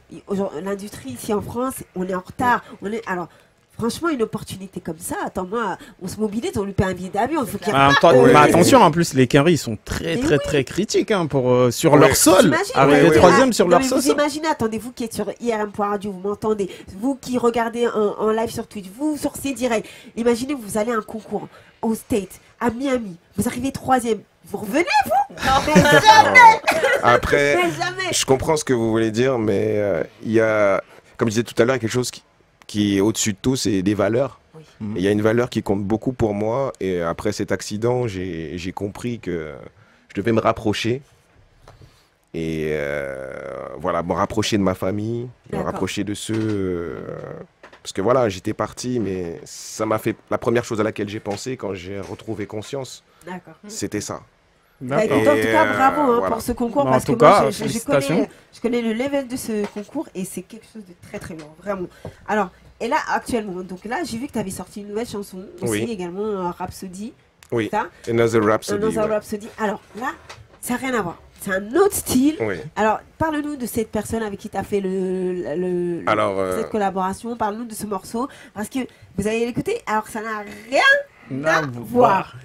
l'industrie ici en France, on est en retard. Alors, franchement, une opportunité comme ça, attends, moi, on se mobilise, on lui paie un billet d'avion. Mais attention, en plus, les Quinry, ils sont très critiques sur leur sol. Arriver 3e sur leur sol. Vous imaginez, attendez, vous qui êtes sur IRM.radio, vous m'entendez, vous qui regardez en live sur Twitch, vous sur C-Direct, imaginez, vous allez à un concours au State, à Miami, vous arrivez 3e. Vous revenez, vous? Mais jamais. Après, je comprends ce que vous voulez dire, mais il y a, comme je disais tout à l'heure, quelque chose qui est au-dessus de tout, c'est des valeurs. Il y a une valeur qui compte beaucoup pour moi. Et après cet accident, j'ai compris que je devais me rapprocher. Et voilà, me rapprocher de ma famille, me rapprocher de ceux... parce que voilà, j'étais parti, mais ça m'a fait... La première chose à laquelle j'ai pensé quand j'ai retrouvé conscience, c'était ça. En tout cas, bravo pour ce concours, parce que moi, je connais le level de ce concours et c'est quelque chose de très lourd, vraiment. Alors, et là, actuellement, donc là, j'ai vu que tu avais sorti une nouvelle chanson aussi, également Rhapsody. Oui, Another Rhapsody. Rhapsody. Alors là, ça n'a rien à voir. C'est un autre style. Alors, parle-nous de cette personne avec qui tu as fait cette collaboration. Parle-nous de ce morceau, parce que vous allez l'écouter, alors ça n'a rien à voir.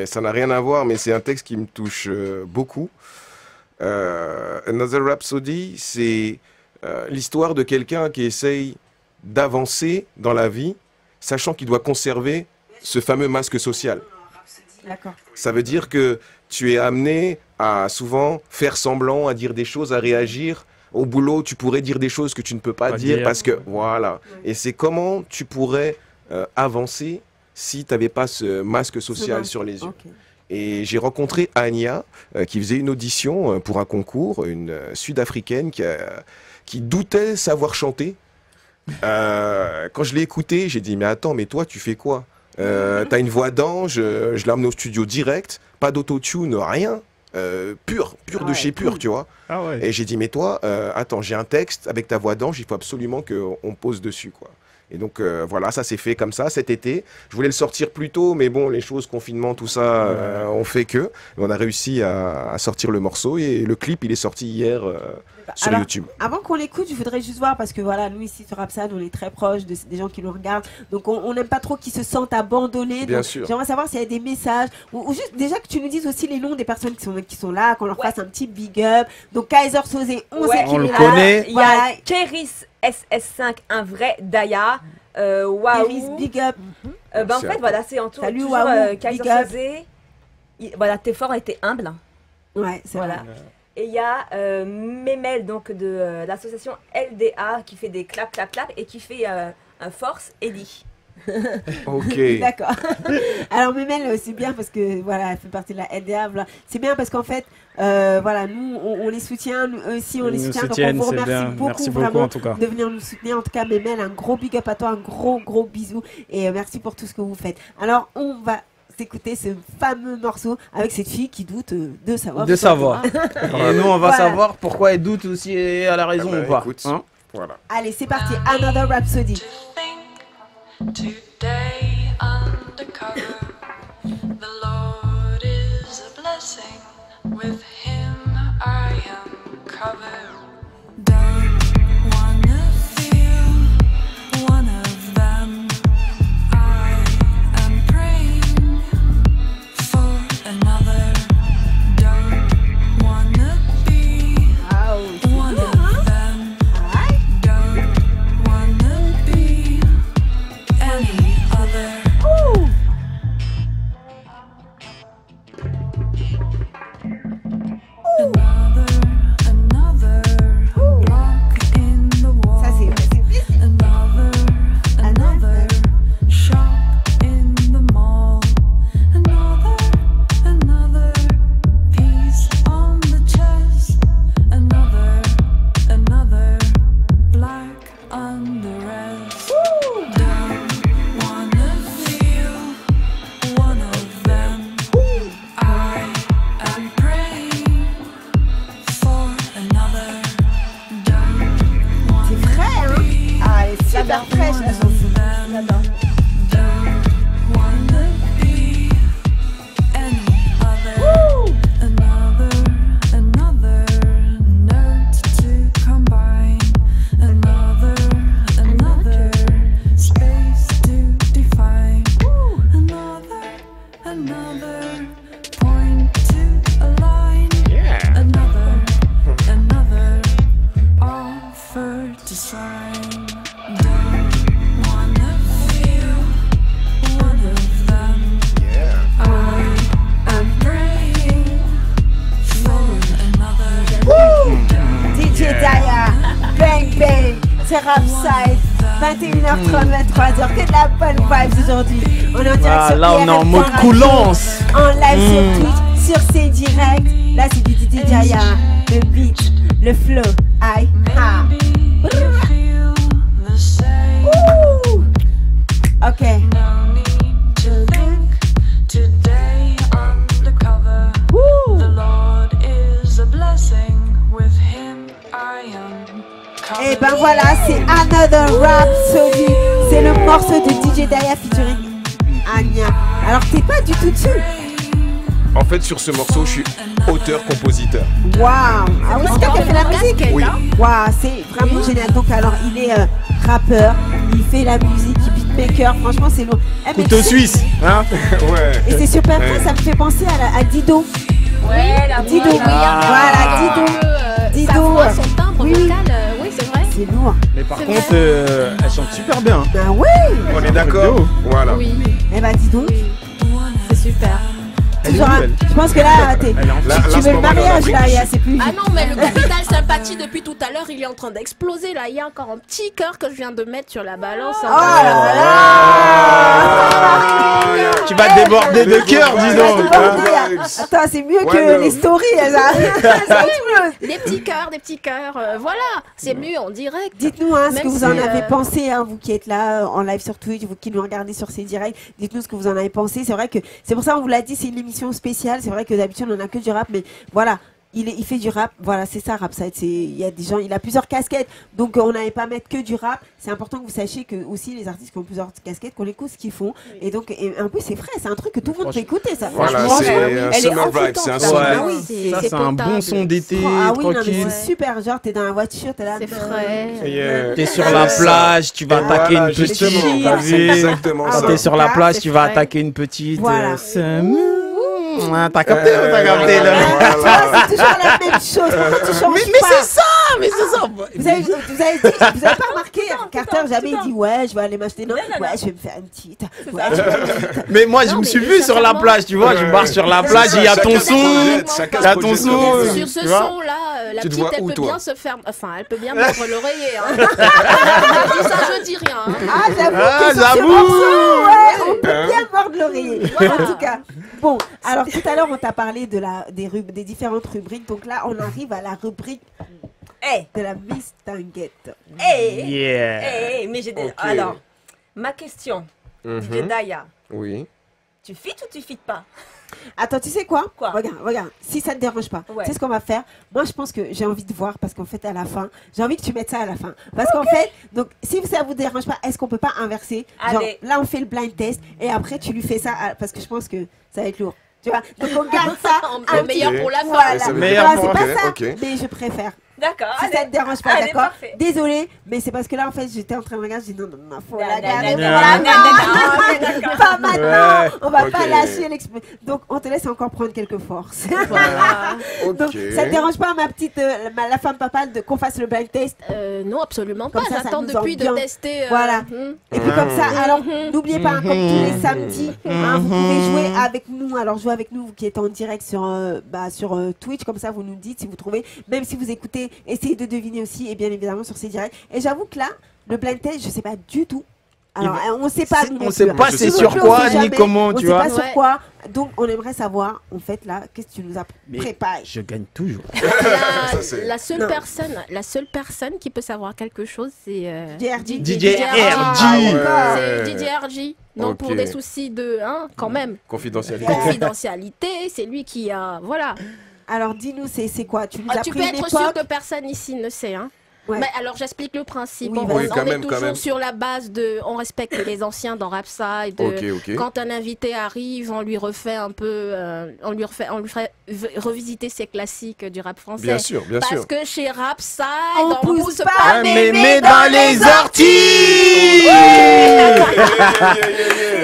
Ça n'a rien à voir, mais c'est un texte qui me touche beaucoup. Another Rhapsody, c'est l'histoire de quelqu'un qui essaye d'avancer dans la vie, sachant qu'il doit conserver ce fameux masque social. Ça veut dire que tu es amené à souvent faire semblant, à dire des choses, à réagir. Au boulot, tu pourrais dire des choses que tu ne peux pas dire parce que... Voilà. Et c'est comment tu pourrais avancer si tu n'avais pas ce masque social sur les yeux. Et j'ai rencontré Anya, qui faisait une audition pour un concours, une Sud-Africaine qui doutait savoir chanter. Quand je l'ai écoutée, j'ai dit, mais attends, mais toi, tu fais quoi? T'as une voix d'ange, je l'ai amené au studio direct, pas d'autotune, rien. Pur de chez pur, tu vois. Et j'ai dit, mais toi, attends, j'ai un texte avec ta voix d'ange, il faut absolument qu'on pose dessus, quoi. Et donc voilà, ça s'est fait comme ça cet été. Je voulais le sortir plus tôt, mais bon, les choses, confinement, tout ça, ont fait que. On a réussi à sortir le morceau et le clip, il est sorti hier sur Alors, YouTube. Avant qu'on l'écoute, je voudrais juste voir, parce que voilà, nous ici sur Rapsad, on est très proches des gens qui nous regardent, donc on n'aime pas trop qu'ils se sentent abandonnés. Bien donc sûr. J'aimerais savoir s'il y a des messages, ou juste déjà que tu nous dises aussi les noms des personnes qui sont là, qu'on leur fasse un petit big up. Donc Kaiser Sosé, on sait qu'il on le est là. connaît. Il y a Voilà. Keris SS5, un vrai Daya. Waouh. Iris, big up. En fait, voilà, c'est en tout. Salut, toujours Waouh, Kaiser big up. Sosé. Voilà, t'es fort et t'es humble. Ouais, c'est Voilà. vrai. Et il y a Memel, donc de l'association LDA, qui fait des clap, clap, clap, et qui fait un force Ellie. Ok. D'accord. Alors Memel, c'est bien parce que voilà, elle fait partie de la LDA. Voilà. C'est bien parce qu'en fait, voilà, nous on les soutient, nous, eux aussi on les Ils nous soutient. Donc on soutiennent, vous c'est remercie bien. beaucoup, Merci beaucoup, vraiment en tout cas. de venir nous soutenir. En tout cas, Memel, un gros big up à toi, un gros bisou et merci pour tout ce que vous faites. Alors on va s'écouter ce fameux morceau avec cette fille qui doute de savoir. De savoir. Et nous, on va Voilà. savoir pourquoi elle doute aussi et à la raison Ah bah, ou pas. écoute, Hein? voilà. Allez, c'est parti. Another Rhapsody. Today undercover, the Lord is a blessing. With Him I am covered. Don't wanna feel one of them. I am praying for another. Don't wanna be one of them. Don't wanna be any other. Another block in the wall. Ça c'est Another shop in the mall. Another piece on the chest. Another black undress. Don't wanna feel one of them. I am praying for another. Don't c'est vrai, hein? Ah, elle est super fraîche la chanson. Don't wanna be any other. Another note to combine. Another space to define. Another point to align. Another offer to sign. Don't wanna feel one of them. I am praying for another. DJ Daya, bang bang, c'est Rapside, 21h30, 23h, que de la bonne vibes aujourd'hui. On est en direct Ah, sur là, on est en IRL.radio, mode coulance. en live sur Twitch, sur C Direct. Là, c'est du DJ Daya, le beat, le flow, aïe, ah. You feel the same. Ouh. Ok, No need to think. Today undercover. ouh. The Lord is a blessing. With Him I am covered. Et ben voilà, c'est Another Rhapsody. C'est le morceau de DJ Daya featuring Anya. Alors t'es pas du tout dessus. En fait, sur ce morceau, je suis auteur-compositeur. Waouh. Ah oui, c'est toi qui as fait la musique. Oui. Waouh, c'est vraiment génial. Donc alors, il est rappeur, il fait la musique, il beatmaker. Franchement, c'est lourd. Eh, mais Couteau tu sais- suisse. Hein? Ouais. Et c'est super Ouais. fun, ça me fait penser à Dido. Ouais, la Dido. voix. Voilà, Dido. Sa Dido. voix, son timbre Oui. vocal, oui, c'est vrai. C'est lourd. Mais par C'est contre, vrai. elle chante super bien. Ben ouais. On est d'accord? Voilà. Oui, Eh ben dis donc. c'est super. Elle est Toujours où, un- elle? Je pense que là, t'es- Elle est en Là, tu ce veux le moment-là, on a mariage pris là, du il y a- shit. c'est plus. Ah non, mais le capital sympathie depuis tout à l'heure, il est en train d'exploser là. Il y a encore un petit cœur que je viens de mettre sur la balance. Oh là là. Tu vas déborder de cœur, dis donc. Attends, attends, c'est mieux Ouais, que mais- les stories, ça. Ça explose. Des petits cœurs. Voilà, c'est mieux en direct. Dites-nous hein, ce Même que vous si, en avez pensé, hein, vous qui êtes là en live sur Twitch, vous qui nous regardez sur ces directs. Dites-nous ce que vous en avez pensé. C'est vrai que c'est pour ça qu'on vous l'a dit, c'est une émission spéciale. C'est vrai que d'habitude on n'a que du rap, mais voilà. il fait du rap. Voilà, c'est ça, Rapside. Il y a des gens, il a plusieurs casquettes. Donc, on n'allait pas mettre que du rap. C'est important que vous sachiez que aussi les artistes qui ont plusieurs casquettes, qu'on écoute ce qu'ils font. Et donc, en plus, c'est frais. C'est un truc que tout le monde peut écouter, ça. Voilà, Franchement, c'est un summer vibe, c'est un Ouais. summer. Ah oui, Ça, c'est un bon son d'été, Ah oui, non, mais tranquille. c'est super. Genre, t'es dans la voiture, t'es là. C'est frais. T'es sur la plage, tu vas attaquer une petite. justement, T'as vu? c'est exactement Quand ça. t'es sur la plage, c'est tu vas frais. attaquer une petite. Voilà. T'as capté, t'as capté là. Ah, c'est toujours la même chose. Pourquoi tu changes Mais pas c'est ça, mais c'est ça. Vous avez pas remarqué, Carter, jamais il dit ouais, je vais aller m'acheter. Non, ouais, je vais me faire une petite. Ouais, je vais me faire une petite. Mais moi, je Non, me mais suis vu sur la sincèrement- plage, tu vois. Je marche sur la plage, il y a ton son. Chacun Il y a se ton projette son. comme il veut. Sur ce Tu vois son-là, la Tu te petite, vois elle où, peut toi bien se faire. Enfin, elle peut bien mordre l'oreiller. Hein. Je dis ça, je dis rien. Hein. Ah, j'avoue Ah, que sur ce j'avoue. morceau, ouais, on peut Hein bien mordre l'oreiller. En tout cas, bon, alors tout à l'heure, on t'a parlé des différentes rubriques. Donc là, on arrive à la rubrique de la Miss Tinguette. Yeah. Mais j'ai des... Ok. Alors, ma question, DJ Mhm. Daya, Oui. tu fites ou tu fites pas? Attends, tu sais quoi, Quoi? Regarde, si ça te dérange pas, Ouais. tu sais ce qu'on va faire? Moi, je pense que j'ai envie de voir, parce qu'en fait, à la fin, j'ai envie que tu mettes ça à la fin. Parce qu'en fait, donc, si ça vous dérange pas, est-ce qu'on peut pas inverser? Genre, Allez. là, on fait le blind test, et après, tu lui fais ça, parce que je pense que ça va être lourd. Tu vois? Donc, on garde ça. Le un meilleur petit- pour la fin. Voilà. C'est le meilleur Voilà, pour- c'est pas ok, ça, ok. mais je préfère. D'accord, Si ça te dérange pas, allez, d'accord? parfait. Désolée, mais c'est parce que là, en fait, j'étais en train de regarder, j'ai dit non, faut la garder. D'accord. Pas maintenant, Ouais. on va Ok. pas lâcher l'expérience. Donc, on te laisse encore prendre quelques forces. Voilà. Donc, Ok. ça te dérange pas, ma petite, la femme papa, qu'on fasse le blind test? Non, absolument pas. Comme ça, ça J'attends nous depuis de ambiance. tester. Voilà. Et puis comme ça, alors n'oubliez pas, hein, comme tous les samedis, hein, vous pouvez jouer avec nous. Alors jouez avec nous, vous qui êtes en direct sur Twitch, comme ça vous nous dites si vous trouvez. Même si vous écoutez, essayez de deviner aussi, et bien évidemment sur ces directs. Et j'avoue que là, le blind test, je sais pas du tout. Alors on sait pas. nous On non sait plus, pas hein. c'est Nous non sur plus, quoi on sait ni jamais. comment, On tu sait vois. pas sur Ouais. quoi. Donc on aimerait savoir, en fait là, qu'est-ce que tu nous as Mais préparé? je gagne toujours. Ça, c'est- La seule Non. personne qui peut savoir quelque chose, c'est JRG. DJ Ah, RG. d'accord. C'est DJ RG. Donc Ok. pour des soucis de, quand même, Confidentialité. confidentialité, c'est lui qui a, voilà. Alors dis-nous, c'est quoi? Tu nous Ah, as tu pris peux une être sûr époque? que personne ici ne sait, hein. Ouais. Mais alors j'explique le principe. Oui, on vas-y. Oui, quand on même, est quand toujours même. sur la base de, on respecte les anciens dans Rapside. Ok. Quand un invité arrive, on lui refait un peu, on lui fait revisiter ses classiques du rap français. Bien sûr, bien Parce sûr. que chez Rapside, On on pousse pousse pas pas mémé Mémé dans dans les les orties.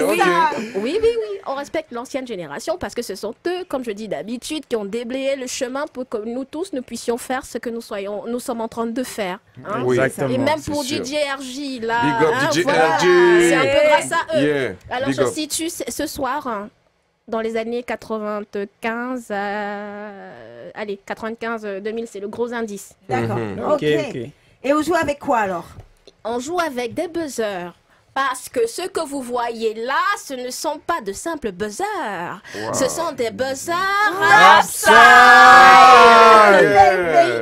Oui, Ok. oui, on respecte l'ancienne génération parce que ce sont eux, comme je dis d'habitude, qui ont déblayé le chemin pour que nous tous nous puissions faire ce que nous sommes en train de faire. hein. Oui. Exactement. Et même c'est pour sûr. DJ RJ, là, Big up DJ voilà, RJ. c'est un peu grâce à eux. Yeah. Alors Big je up. situe ce soir, dans les années 95, allez, 95-2000, c'est le gros indice. D'accord. Mhm. Ok. Ok. Et on joue avec quoi alors? On joue avec des buzzers. Parce que ce que vous voyez là, ce ne sont pas de simples buzzers. Wow. Ce sont des buzzers Rapside.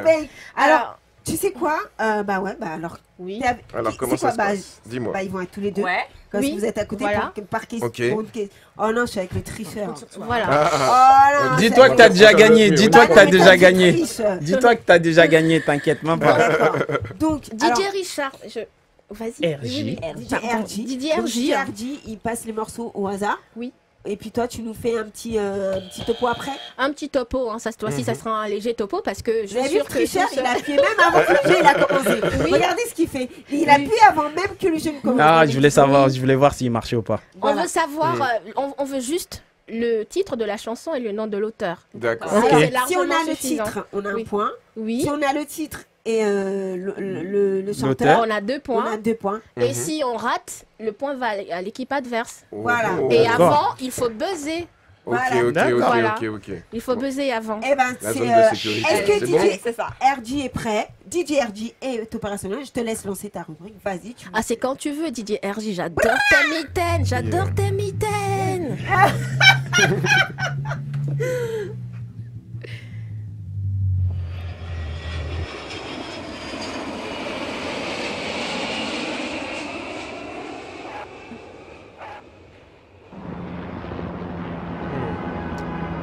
Baby. Alors, Alors, tu sais quoi? Bah ouais, bah alors. oui. t'es avec- Alors, c'est comment ça quoi? se Bah, passe? Dis-moi. Bah, ils vont être tous les deux. Ouais. Quand Oui, vous êtes à côté voilà. par question. Ok. Oh non, je suis avec le tricheur. Voilà. Oh non, Dis-toi c'est que t'as avec- déjà gagné. Dis-toi que Bah t'as non, mais déjà tu gagné. triches. Dis-toi que t'as déjà gagné, t'inquiète même pas. D'accord. Donc, DJ alors, Richard, vas-y. RJ. Oui, DJ pardon. RJ. DJ Donc, RJ. DJ RJ, il passe les morceaux au hasard. Oui. Et puis toi, tu nous fais un petit topo après. Un petit topo, hein, cette fois-ci, ça sera un léger topo parce que je Vous avez suis vu sûre le que tricheur, tous, il a appuyé même avant que le jeu il a commencé. Oui. Regardez ce qu'il fait. Il appuie avant même que le jeu ne commence. Ah, je voulais savoir, je voulais voir s'il marchait ou pas. on Voilà. veut savoir, on veut juste le titre de la chanson et le nom de l'auteur. D'accord. Ok. C'est Si on largement a le suffisant. titre, on a un Oui. point. Oui. Si on a le titre et le L'auteur. chanteur, On a 2 on points. a 2 points. Et Mhm. si on rate, le point va à l'équipe adverse. Voilà. Oh. Et D'accord. avant, il faut buzzer. Ok, Voilà. ok, D'accord. Voilà. ok. Il faut buzzer avant. Eh ben, La c'est. zone de sécurité. Est-ce que C'est bon DJ C'est ça. RJ est prêt? DJ RJ est opérationnel. Je te laisse lancer ta rubrique. Vas-y. Tu... Ah, c'est quand tu veux, DJ RJ. J'adore tes mitaines. J'adore tes mitaines.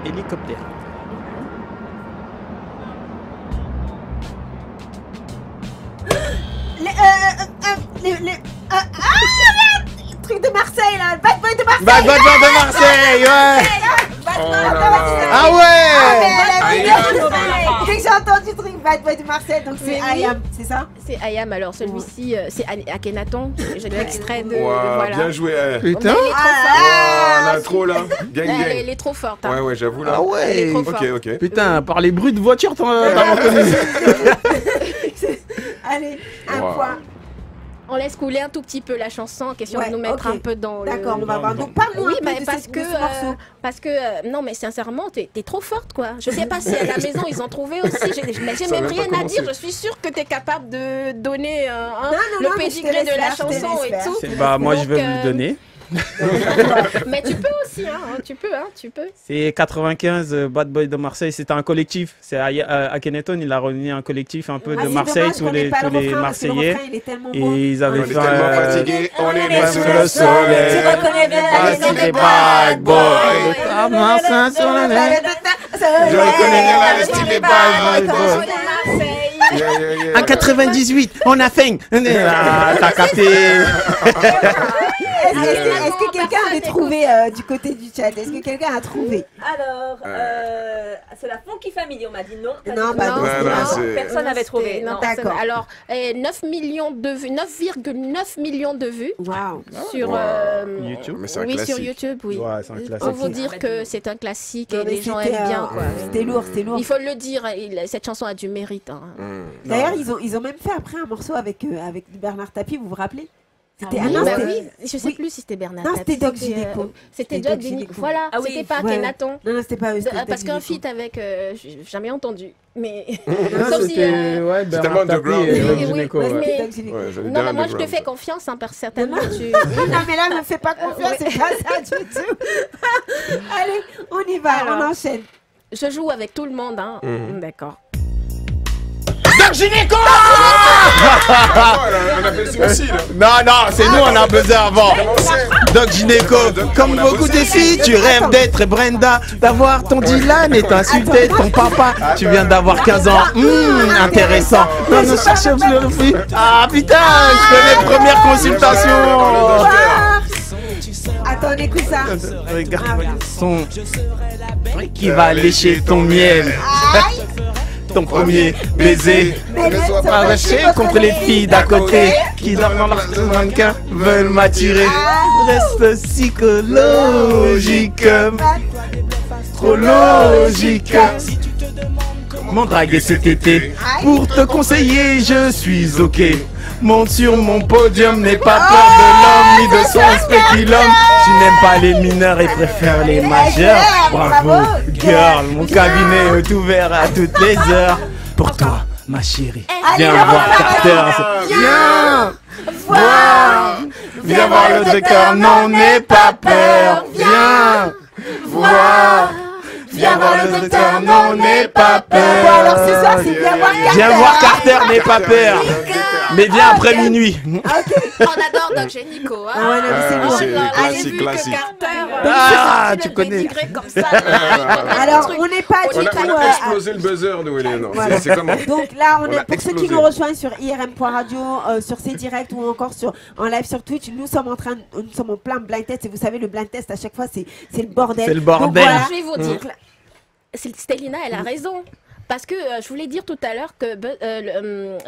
Hélicoptère. Le truc de Marseille là, Bad Boy de Marseille. Bad Boy de Marseille, ouais. Oh là là. Ah ouais. Dès que j'ai entendu le truc Bad Boy de Marseille, donc c'est Oui. IAM, c'est ça? C'est Ayam, alors celui-ci, c'est Akhenaton. J'ai l'extrait de. Wow, Voilà. bien joué. Hein. Putain. Mais elle est trop forte. Oh, l'intro là. Gang, Elle, gang. elle est trop forte. hein. Ouais, j'avoue là. Ah Elle est ouais. trop Ok, forte. ok. Putain, par les bruits de voiture, t'as reconnu. Allez, un Wow. point. On laisse couler un tout petit peu la chanson, question Ouais, de nous mettre ok. un peu dans le. D'accord, on va voir. Donc parle-nous Oui, un peu mais de parce que, ce morceau. non, mais sincèrement, t'es trop forte, quoi. Je sais pas si à la maison ils ont trouvé aussi. Mais j'ai Ça a même même pas rien à commencé. dire. Je suis sûre que t'es capable de donner non, le non, mais je te pédigré laisse de la faire, je te chanson laisse et faire. tout. Bah, moi, je Donc, vais vous le donner. Mais tu peux aussi, hein. Tu peux. C'est 95, Bad Boy de Marseille. C'était un collectif. C'est Akhenaton, il a réuni un collectif un peu Ah, de c'est Marseille, dommage tous qu'on ait les, pas le tous les refrain, parce que le Marseillais. refrain, il est tellement Et beau. ils On avaient est fait tellement fatigués, on est Ouais, mis sous sous le le soleil. soleil. Tu reconnais bien la Ah, musique. c'est des bad boys. Ah, Marseille sur la mer. Je reconnais bien là, le style des bad boys. Marseille. Yeah, yeah, yeah. En 98, on a faim. Ah, t'as capté. Est-ce que quelqu'un avait trouvé du côté du chat? Est-ce que quelqu'un a trouvé? Alors, c'est la Funky Family, on m'a dit non. Non, bah non, Non, c'était non, pas. c'est- Personne n'avait trouvé. Non, Non. personne. D'accord. Alors, 9 millions de vues, 9,9 millions de vues Waouh. sur Wow. YouTube. Mais c'est un oui, sur classique. YouTube, oui. Ouais, c'est un Pour classique. vous dire que c'est un classique et Non, mais les gens c'était, aiment bien, quoi. C'était lourd, c'était lourd. Il faut le dire, cette chanson a du mérite. hein. D'ailleurs, ils ont même fait après un morceau avec Bernard Tapie, vous vous rappelez? C'était Oui, non, bah c'était- oui, je sais oui. plus si c'était Bernard Non, Tapie, c'était Doc Gynéco. C'était C'était Doc Doc Gynéco. Gynéco. Voilà, Ah oui. c'était pas Ouais. Akhenaton. Non, c'était pas eux, c'était Parce Doc qu'un Gynéco. feat avec, j'ai jamais entendu, mais Non, sauf si, c'était ouais, tellement Bernard Tapie underground. et Oui, Doc oui, Gynéco, Ouais, ouais. c'était Doc Gynéco. Ouais, j'avais non, bien mais moi je te underground. fais confiance, hein, certainement. Tu... Non, mais là, me fais pas confiance, c'est pas ça du tout. Allez, on y va, Alors. on enchaîne. Je joue avec tout le monde, hein. D'accord. Doc Gynéco. On appelle ça aussi là. Non, non, c'est nous, on a besoin avant. Doc Gynéco, comme beaucoup de filles, tu rêves d'être Brenda, d'avoir ton Dylan et t'insulter ton papa. Tu viens d'avoir 15 ans, intéressant. Non, non, cherche le fille. Ah putain, je fais mes premières consultations. Attends, on écoute ça. Regarde son qui va lécher ton miel. Ton premier baiser. Mais le son Arraché contre les filles d'à côté qui dans leur mannequin veulent m'attirer. Reste psychologique, trop logique. M'ont dragué cet été pour te conseiller, je suis ok. Monte sur mon podium, n'aie pas peur de l'homme ni de son spéculum. Tu n'aimes pas les mineurs et préfères les majeurs. Bravo, girl, mon cabinet est ouvert à toutes les heures. Pour toi, ma chérie, viens voir Carter. Viens voir, viens voir le docteur, non, n'aie pas peur. Viens voir. Viens voir le docteur, non, n'aie pas peur. Bon, alors ce soir, c'est viens voir Carter. Viens voir Carter, n'aie pas peur. Mais viens après minuit. On adore Doc Gynéco, hein. Ah ouais, non, mais c'est Ah, lourd. c'est là là, classique, j'ai vu classique. que Carter, Ah, sorti tu le connais. pédigré comme ça. là. Alors, on n'est pas On du est tout. On a explosé le buzzer nous, Eleanor. Voilà. C'est comment? Donc là, on On est a pour ceux qui explosé. nous rejoignent sur irm.radio, sur ces directs ou encore en live sur Twitch, nous sommes en plein blind test et vous savez le blind test à chaque fois c'est le bordel. C'est le bordel. Donc, voilà. Je vais vous dire, Stélina, elle a raison. Parce que je voulais dire tout à l'heure que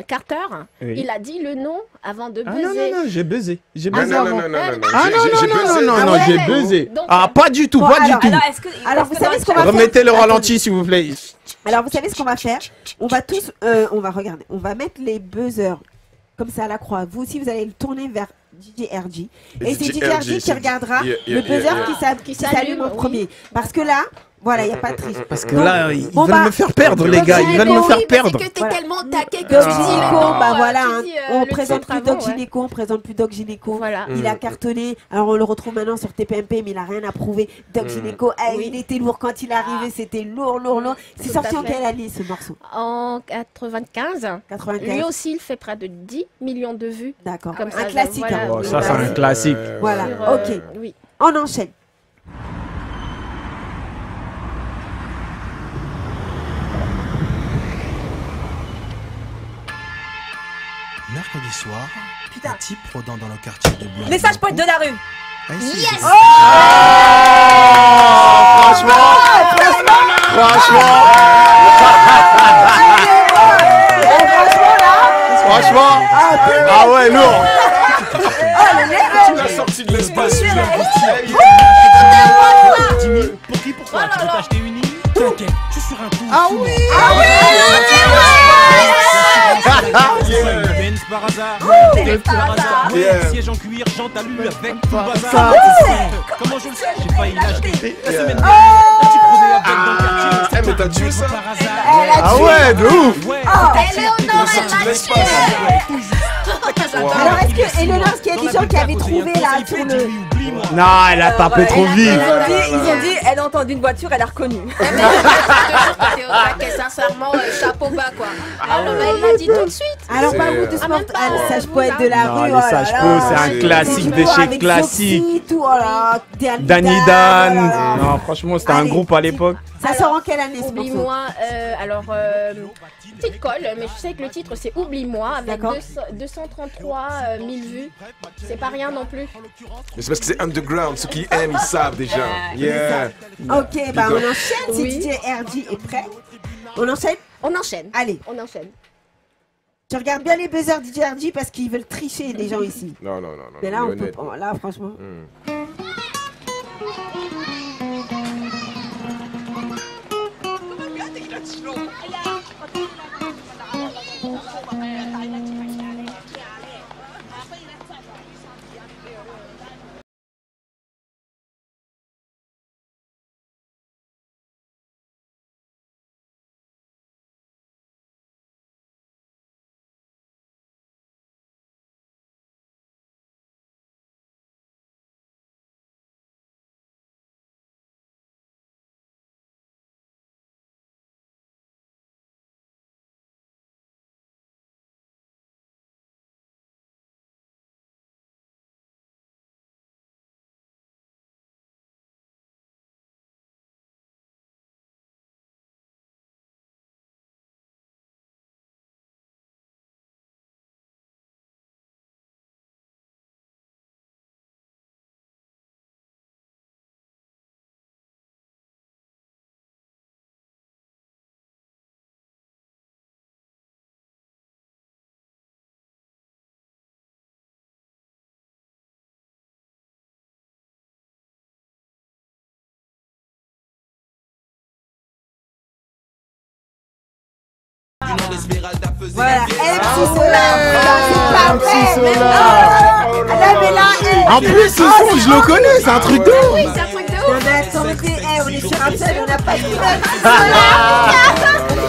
Carter, Oui. il a dit le nom avant de Ah buzzer. non, non, non, j'ai buzzé. J'ai Non, buzzé non, avant. non, non, non, non. Ah non, J'ai non, non, buzzé. non, non, Ah non, ouais, j'ai ouais. buzzé. Donc, Ah, pas du tout, Bon, pas du alors, tout. Alors, est-ce que. Alors, vous savez ce qu'on va faire? Remettez le ralenti, s'il vous plaît. Alors vous savez ce qu'on va faire? On va tous, on va regarder, on va mettre les buzzers comme ça à la croix. Vous aussi, vous allez le tourner vers DJ RG. Et c'est DJ RG qui regardera le buzzer qui s'allume en premier. Parce que là, voilà, il n'y a pas de triche. Parce que Donc, là, ils bon, veulent bah, me faire perdre, les donc, gars. j'ai Ils veulent me oui, faire mais perdre. C'est que t'es Voilà. tellement taqué que Doc tu dis le Gynéco, nom, bah voilà, tu hein. dis, On le présente titre plus avant, Doc Gynéco, on présente plus Doc Gynéco. Voilà. Il a cartonné, alors on le retrouve maintenant sur TPMP, mais il a rien à prouver. Doc Gynéco, Oui. il était lourd quand il est arrivé, c'était lourd. C'est Tout sorti à en fait. quelle année ce morceau? En 95, 95. lui aussi, il fait près de 10 millions de vues. D'accord. Comme Un ça, classique. voilà. hein. Oh, ça, c'est un classique. Voilà, Sur, ok. Oui. On enchaîne. mercredi soir, Putain. un type rôdant dans le quartier de Blanc. Les sages poètes de la rue. Yes. Franchement, ah ouais, lourd. Tu l'as sorti de l'espace. Pourquoi tu veux t'acheter une île? T'inquiète, je suis sur un coup. Ah oui. Benz par hasard. Siège en cuir, j'entalu avec tout bazar. Comment je le sais? J'ai failli l'acheter la semaine dernière. Un petit produit avec dans le quartier. Mais t'as tué ça? Par hasard. Ah ouais, de ouf. Alors est-ce que Eleonore, est-ce qu'il y a des gens qui avaient trouvé là sur le... Non, elle a tapé trop vite. Ils ont dit, elle a entendu une voiture, elle a reconnu. Sincèrement, chapeau bas quoi. Alors elle l'a dit tout de suite. Alors parle-nous de ce morceau, les sages poètes de la Non, rue. les sages poètes, c'est un classique de chez classique. Danny Dan. Non, franchement, c'était un groupe à l'époque. Ça sort en quelle année ce morceau? Oublie-moi, alors petite colle, mais je sais que le titre c'est Oublie-moi avec 233 000 vues. C'est pas rien non plus. Mais c'est parce que c'est underground, ceux qui aiment ils savent déjà. Yeah. Ok, bah on enchaîne si DJ RG est prêt. On enchaîne? On enchaîne. Allez. On enchaîne. Tu regardes bien les buzzers DJ RG parce qu'ils veulent tricher les gens ici. Non. Mais là, on peut pas. Là, franchement. Voilà, MC Solar, c'est pas vrai. En plus, ce son, je le connais, c'est un truc de ouf. Oui, c'est un truc de ouf. Non mais attendez, on est sur un seul, on n'a pas de Solar.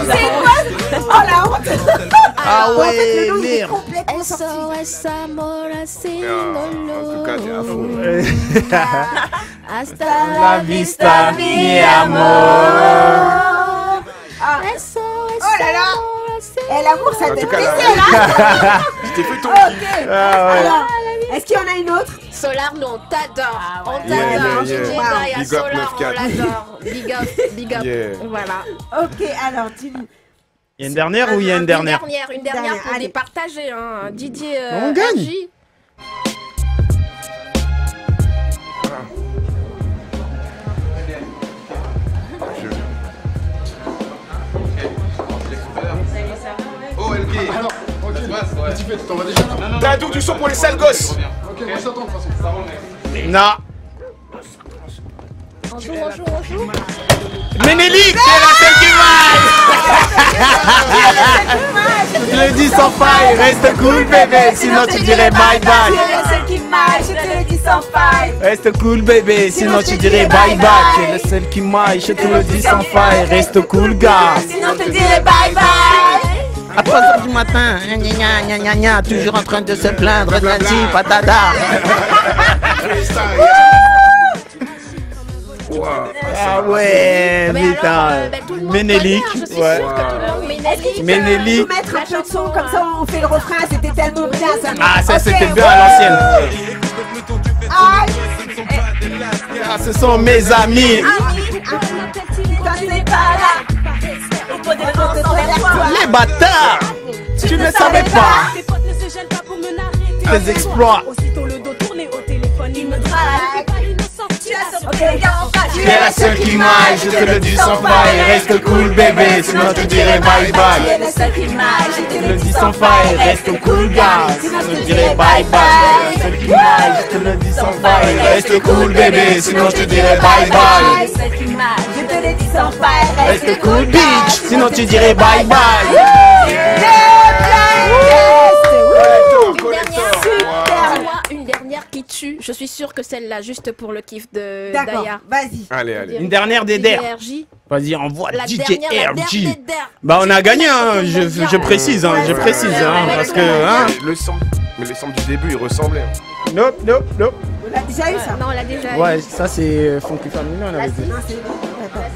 C'est quoi? Oh la honte. Ah En fait, ouais, le nom, il est merde. complètement sorti. SOS Amor En tout cas, t'es à fond. Hasta La vista, mi amor. SOS Oh là là. Eh, l'amour, ça En te tout cas, plaisait là. Je t'ai fait ton Ok. Ah ouais. Alors, est-ce qu'il y en a une autre? Solar, nous on t'adore. On Yeah, t'adore. yeah, DJ yeah. Daya, Big up, Solar, on 9-4. l'adore. Big up, big up. Yeah. Voilà. Ok, alors dis-nous. Il y a une dernière ou il y a une dernière? Une dernière pour Allez. départager. Hein. Didier On gagne. RJ. Oh, LG. Dadou, du son pour les sales gosses. Non. On joue. Ménélique, c'est la seule qui maille. Je te le dis sans faille, reste cool bébé, sinon tu dirais bye bye. Tu es la seule qui maille, je te le dis sans faille. Reste cool bébé, sinon tu dirais bye bye. Tu es le seul qui maille, je te le dis sans faille, reste cool gars. Sinon je te dirais bye bye. À 3h du matin, gna gna gna gna, toujours en train de se plaindre, lundi, patata. Ah ouais, putain. Ménélique, ouais. Ménélique. Faut mettre un peu de son, comme ça on fait le refrain, c'était tellement bien ça. Ah, ça Ok. c'était bien à l'ancienne. Aïe. Ah, ce sont mes amis. Quand c'est pas là, il faut des réponses envers toi. Les bâtards. Tu ne savais pas. tes exploits. Aussitôt le dos tourné au téléphone, il me drague. Ok les gars, on passe. Tu es la seule qui m'aille, je te le dis sans faille. Reste cool bébé, sinon je te dirai bye bye. Tu es la seule qui m'aille, je Je te le dis sans faille, reste cool gars, sinon je te dirai bye bye. Tu es la seule qui m'aille, je te le dis sans faille. Reste cool bébé, sinon je te dirai bye bye. Seule qui m'aille, je te le dis sans faille. Reste cool bitch, sinon tu dirais bye bye. Une dernière qui tue. Je suis sûre que celle-là, juste pour le kiff de D'accord, Daya. vas-y. Allez, allez. Une dernière des DER. DRJ. Vas-y, envoie La DJ dernière, la RG. dernière. Bah on a gagné, hein. Je précise, hein. Je précise, hein. Parce que, hein. Le son, mais les sons du début, ils ressemblaient. hein. Nope, nope, nope. On l'a déjà eu ça. Non, on l'a déjà eu. Ouais, ça c'est Funky Family, on avait dit. Non, c'est bon. Attends.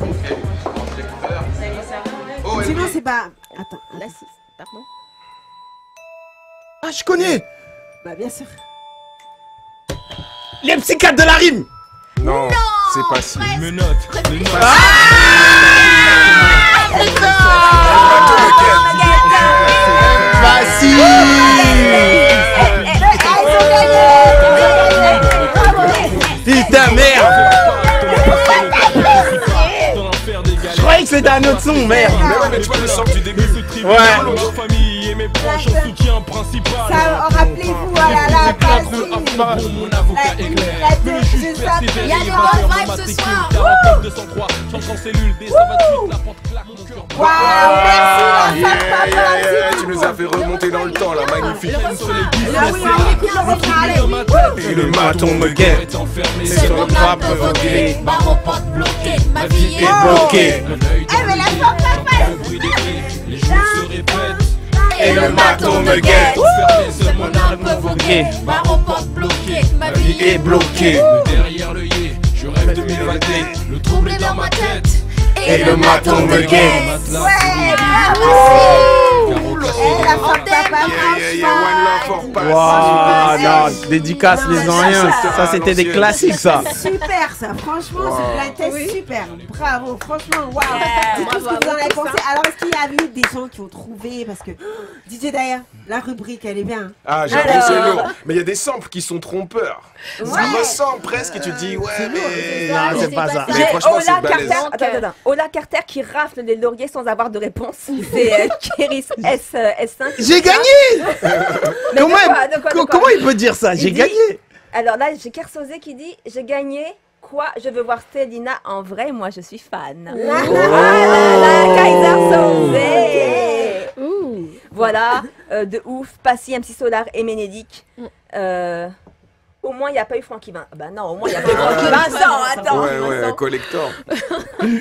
Sinon, c'est pas. Attends. La 6, pardon. Ah, je connais. Bah, bien sûr. Les psychiatres de la rime. Non, c'est pas si. Menottes. Putain, merde. Je croyais que c'était un autre son, merde. Mais ouais, mais tu vois le son du début. Ouais. Famille et mes proches en soutien principal. Ça, rappelez-vous, ah là là, pas Mon avocat est clair. Le juge persévère. Il y a des bonnes vibes ce soir. 49 203, change en cellule, des 128, la porte claque, mon cœur. Waouh, merci la femme papa. Tu nous as fait remonter dans le temps, là, magnifique. Ah oui, on écoute le refrain, allez. Et le maton me guette. C'est mon âme provoquée, barreau porte bloqué, ma vie est bloqué. Eh, mais la femme papa. Les jours se répètent. Et le maton me guette. c'est mon âme provoquée, barreau porte bloqué, ma vie est bloquée. Derrière le yé, je rêve de m'évader. Le trouble est dans ma tête. Et le maton me guette. Ouais, bravo. Eh, la femme papa, One love for pass. Waouh, non, dédicace les anciens. Ça, c'était des classiques, ça. super ça, franchement, c'est de la test super. Bravo, franchement, waouh. C'est tout ce que vous en avez pensé. Alors, est-ce qu'il y a eu des gens qui ont trouvé? Parce que DJ Daya, la rubrique, elle est bien. Ah, j'avoue, c'est lourd. Mais il y a des samples qui sont trompeurs. Ça ressemble presque et tu te dis, ouais, mais. Non, c'est pas ça. Mais J'ai franchement, Ola c'est balèze. Carter, attends. Ola Carter qui rafle les lauriers sans avoir de réponse. C'est Kéris S5. J'ai gagné. Comment il peut dire ça? J'ai dit- gagné. Alors là, j'ai Kersozé qui dit j'ai gagné. Quoi? Je veux voir Stélina en vrai. Moi, je suis fan. Kaiser Sozé. Voilà, de ouf. Passy, MC Solar et Ménédic. Au moins, il n'y a pas eu Francky Vincent. Bah non, au moins, il n'y a pas eu Francky Vincent. Attends. Ouais, collector.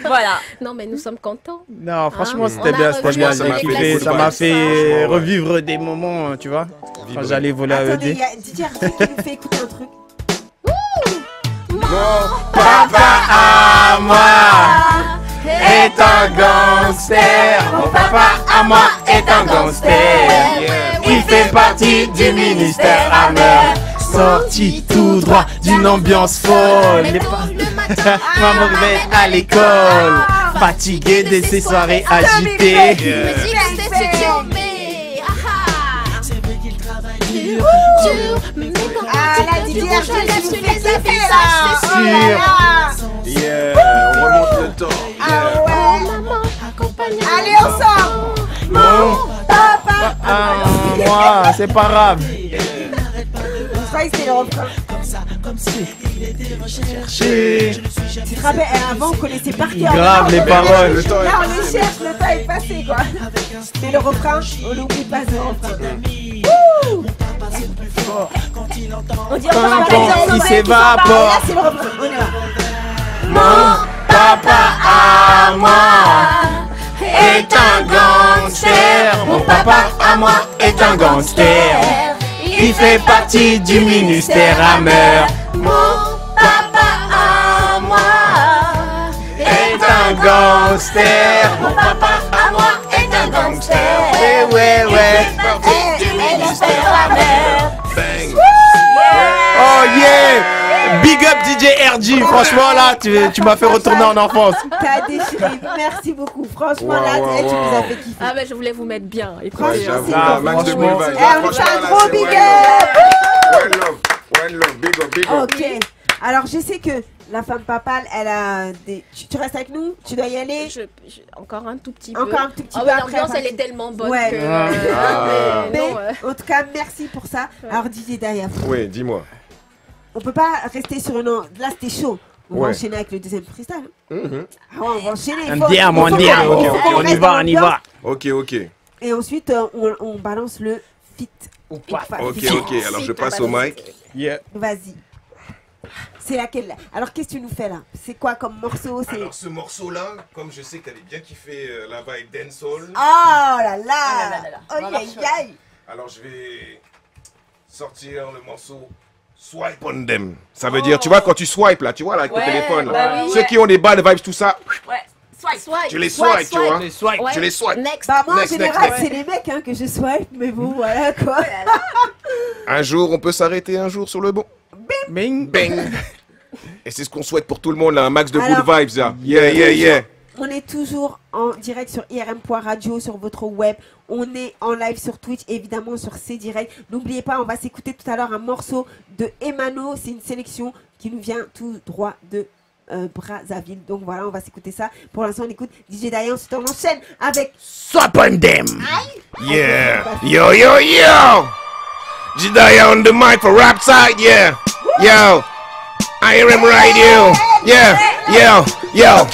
Voilà. Non, mais nous sommes contents. Non, franchement, Hein, c'était on bien. a C'était bien. revu J'ai les kiffé. classiques. Ça m'a fait Franchement, revivre des moments, tu vois, quand j'allais voler à Attendez, il ED. y a DJ Arthur qui nous fait écouter un truc. Papa à moi est un gangster. Mon papa à moi est un gangster. Il fait partie du ministère Hammer. Sorti tout droit d'une ambiance folle. Les maman revient à l'école. Fatigué de ces soirées agitées. Musique, c'est mais c'est vrai qu'il travaille dur, mais Ah, la DJ Arthur je lève qui nous sur fait les kiffer affiches, là. c'est Oh là sûr. là. Yeah, on remonte le temps. Ah ouais. Maman, accompagne. Allez, on sort. Mon Papa. à moi, c'est pas grave. Je croyais que c'était le refrain. Chez Tu te rappelles, avant on connaissait par cœur. grave les paroles. Le temps Là est on les cherche, le temps est passé quoi. C'est le refrain, on n'oublie pas ce refrain. On dit Quand il s'évapore. Là c'est le refrain, on y va. Mon papa à moi est un gangster. Mon papa à moi est un gangster. Il fait partie du ministère Hammer. Mon papa à moi est un gangster. Mon papa à moi est un gangster. Ouais. Bang. Oh yeah! Big up DJ RG, franchement là, tu m'as fait retourner en enfance. T'as déchiré, merci beaucoup. Franchement là, tu nous as fait kiffer. Ah bah je voulais vous mettre bien. Franchement, j'avoue, max de franchement, Boulevard. on fait un gros big One love, big up. Ok, alors je sais que la femme papale, elle a des... Tu restes avec nous? Tu dois y aller? Encore un tout petit peu. Encore un tout petit peu oui, après. l'ambiance, elle est tellement bonne Ouais. que... Mais en tout cas, merci pour ça. Alors DJ Daya. Oui, dis-moi. On peut pas rester sur une... Là, c'était chaud. On va Ouais. enchaîner avec le deuxième freestyle. Ah ouais, on va enchaîner. On y va. Ok. Et ensuite, on balance le fit. Ok, alors je passe au mic. Vas-y. C'est laquelle là? Alors qu'est-ce que tu nous fais là? C'est quoi comme morceau? Alors ce morceau-là, comme je sais que t'avais bien kiffé la vibe dancehall. Oh là là! Oh aïe. Alors je vais sortir le morceau Swipe on them. Ça veut dire, tu vois, quand tu swipes là, tu vois là avec ton téléphone là. Bah oui, Ceux qui ont des bad vibes, tout ça. Ouais. Swipe. Tu les swipes, tu vois. Ouais. Tu les swipes. Next. Bah moi en Next. général c'est les mecs que je swipe, mais bon voilà quoi. Un jour, on peut s'arrêter un jour sur le bon. Bing. Bang. Et c'est ce qu'on souhaite pour tout le monde là, un max de Alors, good vibes là. Yeah. On est toujours en direct sur IRM.radio, sur votre web. On est en live sur Twitch, évidemment sur C-Direct. N'oubliez pas, on va s'écouter tout à l'heure un morceau de Emano. C'est une sélection qui nous vient tout droit de Brazzaville. Donc voilà, on va s'écouter ça. Pour l'instant, on écoute DJ Daya. Ensuite, on enchaîne avec Swap on them. Yeah. Yo. Jidaya on the mic for rap side, yeah. Yo. IRM radio. Yo.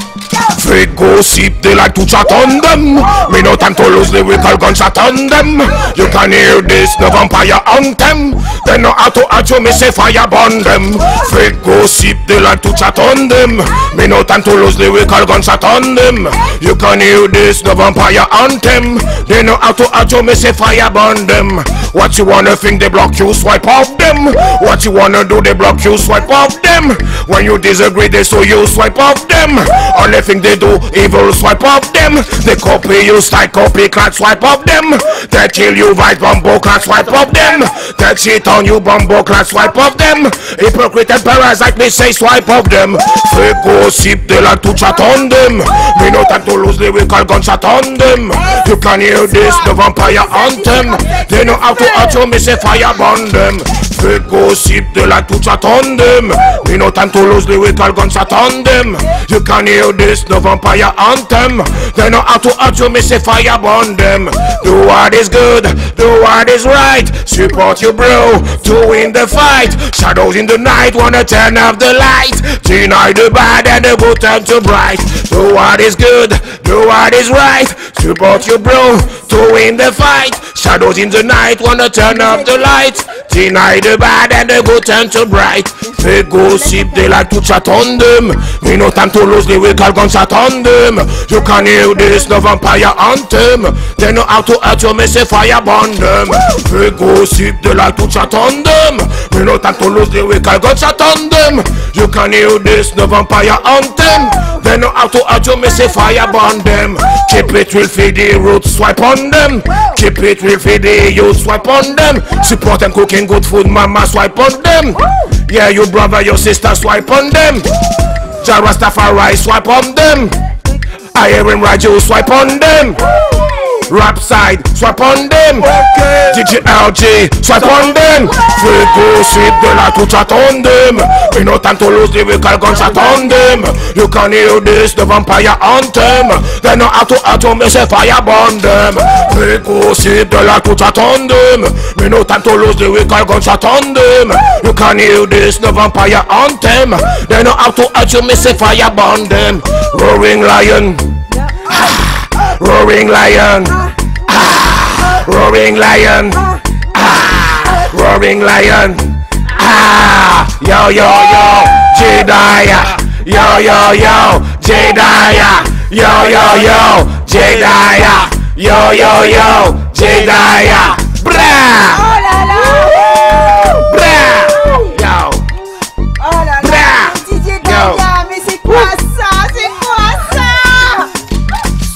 Fake gossip, they like to chat on them. Me no time to lose lyrical gunshot on them. You can hear this, the vampire anthem. They know how to add you, me say fire burn them. Fake gossip, they like to chat on them. Me no time to lose lyrical gunshot on them. You can hear this, the vampire anthem. They know how to add you, me say fire burn them. What you wanna think, they block you, swipe off them. What you wanna do, they block you, swipe off them. When you disagree, they so you swipe off them. Only thing they do, evil swipe off them. They copy you, style copy, clad swipe off them. They kill you, vice bumbo, clad swipe off them. They cheat on you, bumbo, clad swipe off them. Hypocrite and parasite, me say swipe off them. Fake gossip, they like to chat on them. Me no time to lose lyrical gunshot on them. You can hear this, the vampire anthem. They know how to hurt you, me say fire burn them. Fake gossip, they like to chat on them. Me no time to lose lyrical gunshot on them. You can hear this, the vampire anthem. They know how to hurt you, me say fire burn them. Do what is good, do what is right. Support you bro, to win the fight. Shadows in the night, wanna turn off the light. Deny the bad and the good turn to bright. Do what is good, do what is right. Support you bro, to win the fight. Shadows in the night, wanna turn off the light. Deny the bad and the good turn to bright. Fake gossip, they like to chat on them. Me no time to lose lyrical gunshot on them. You can hear this, the vampire anthem. They know how to hurt you, me say fire burn them. Fake gossip, they like to chat on them. Me no time to lose lyrical gunshot on them. You can hear this, the vampire anthem. They know how to hurt you, me say fire burn them. Keep it real for the roots, swipe on them. Keep it real for the youth, swipe on them. Support them cooking good food, mama, swipe on them. Yeah, your brother, your sister, swipe on them. Jarastafari, swipe on them. IRM radio, swipe on them. Rap side, swipe on them. DJLG, swipe on them. Fake gossip, they like to chat on them. Me no time to lose lyrical gunshot on them. You can hear this, the vampire anthem. They know how to hurt you, me say fire burn them. Fake gossip, they like to chat on them. Me no time to lose lyrical gunshot on them. You can hear this, the vampire anthem. They know how to hurt you, me say fire burn them. Roaring lion. Roaring lion, roaring lion, roaring lion, yo, Jidaya, yo, Jidaya, yo, Jidaya, yo, Jidaya, bra, yo, DJ Daya, mais c'est quoi ça? C'est quoi ça?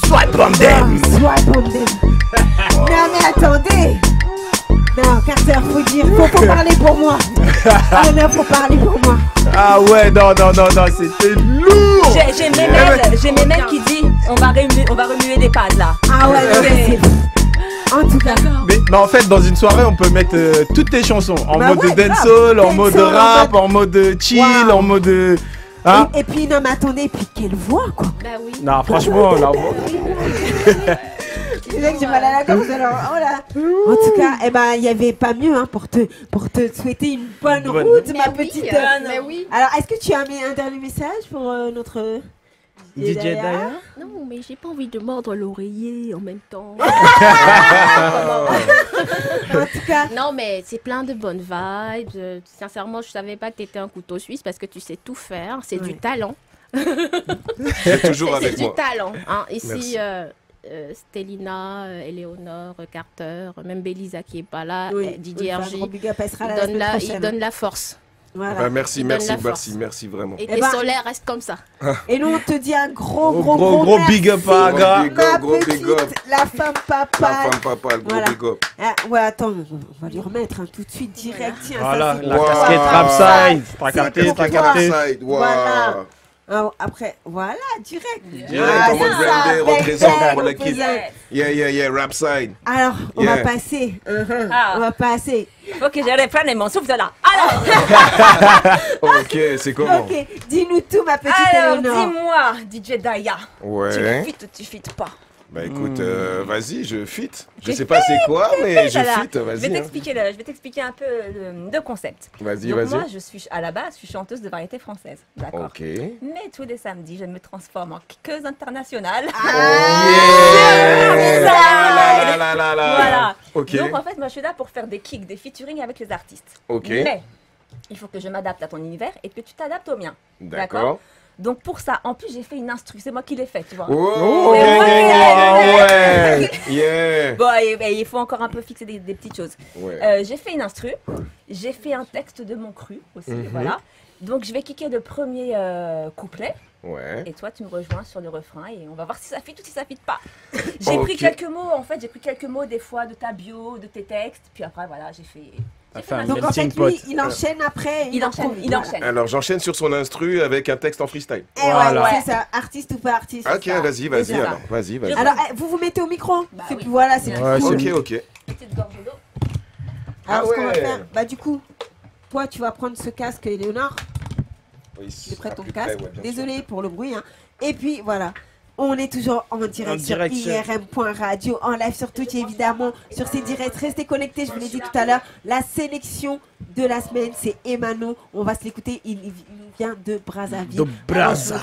Swipe on them. Swipe on them. Non mais attendez. Non, Carter, faut dire, faut parler pour moi. Ah là, faut parler pour moi. Ah ouais, non, c'était lourd. J'ai mes mails qui disent on va remuer des pads là. Ah ouais, c'est en tout cas. Mais en fait, dans une soirée, on peut mettre toutes tes chansons en Bah mode ouais, dancehall, en grave. mode Dancehall, rap, en mode chill, Wow. en mode. Hein? Et puis, non, mais attendez, puis quelle voix, quoi. Bah oui. Non, franchement, là. C'est vrai que j'ai mal à la gorge alors. Oh là. En tout cas, eh ben, il n'y avait pas mieux hein, pour te souhaiter une bonne route, ma petite. Mais oui. Alors, est-ce que tu as mis un dernier message pour notre DJ Daya? Non, mais j'ai pas envie de mordre l'oreiller en même temps. En tout cas. Non, mais c'est plein de bonnes vibes. Sincèrement, je savais pas que tu étais un couteau suisse parce que tu sais tout faire. C'est du talent. C'est toujours avec C'est moi. du talent. Hein. Merci. Ici, Stélina, Éléonore, Carter, même Belisa qui est pas là, Didier un RJ, gros big up, elle sera là la semaine il prochaine. donne la force. Voilà. Bah, merci Il donne la force. vraiment. Et Eh tes ben- solaires restent comme ça. Et nous, on te dit un gros Gros big up à Agra. Ma Gros big petite, up. la femme papa. La femme papa, le gros Voilà. big up. Ah, ouais, attends, on va lui remettre hein, tout de suite direct. Tiens, Voilà, ça, c'est la pour toi. casquette Rapside. T'as C'est capté, pour t'as toi. capté. Side, wow. Voilà. Ah, après, voilà, direct. Direct, en mode c'est ça, BND, représente bang, pour le bang, kid. représente. Yeah, rap side. Alors, on Yeah. va passer. Ah. On va passer. Faut que je reprenne mon souffle là. Alors, Ok, c'est comment? Ok, dis-nous tout, ma petite alors Éléonore. dis-moi, DJ Daya, Ouais. tu fites ou tu fites pas? Bah écoute, vas-y, je fit. Je sais pas c'est quoi, mais je Voilà. fit, Je vais vas-y. hein. t'expliquer un peu le concept. Vas-y, Donc moi, vas-y. je suis à la base, je suis chanteuse de variété française, d'accord. Ok. Mais tous les samedis, je me transforme en queuse internationale. Là. Voilà. Ok. Donc en fait, moi, je suis là pour faire des kicks, des featuring avec les artistes. Ok. Mais il faut que je m'adapte à ton univers et que tu t'adaptes au mien. D'accord. Donc pour ça, en plus, j'ai fait une instru. C'est moi qui l'ai fait, tu vois. Oh, Mais ouais. Yeah. Bon, et il faut encore un peu fixer des petites choses. Ouais. J'ai fait une instru, j'ai fait un texte de mon cru aussi, Mhm. voilà. Donc je vais kicker le premier couplet Ouais. et toi tu me rejoins sur le refrain et on va voir si ça fit ou si ça fit pas. J'ai Ok. pris quelques mots, en fait, j'ai pris quelques mots des fois de ta bio, de tes textes, puis après voilà, j'ai fait... fait un Donc en fait, lui, il enchaîne après. Il enchaîne, il enchaîne. Alors j'enchaîne sur son instru avec un texte en freestyle. Eh ouais, Voilà. c'est ça, artiste ou pas artiste. Ok, c'est ça. vas-y, C'est ça. alors. Vas-y. Alors, vous vous mettez au micro c'est oui. plus, voilà, c'est Ouais, plus cool. c'est Ok. Petite gorge d'eau. Alors, Ah ce qu'on va ouais. faire, bah du coup, toi, tu vas prendre ce casque, Éléonore. Tu prêtes ton casque. Désolé pour le bruit. Hein. Et puis, voilà. On est toujours en direct sur IRM.radio, en live sur Twitch évidemment, sur ces directs. Restez connectés, je vous l'ai dit tout à l'heure. La sélection de la semaine, c'est Emano. On va se l'écouter, il nous vient de Brazzaville. De Brazza.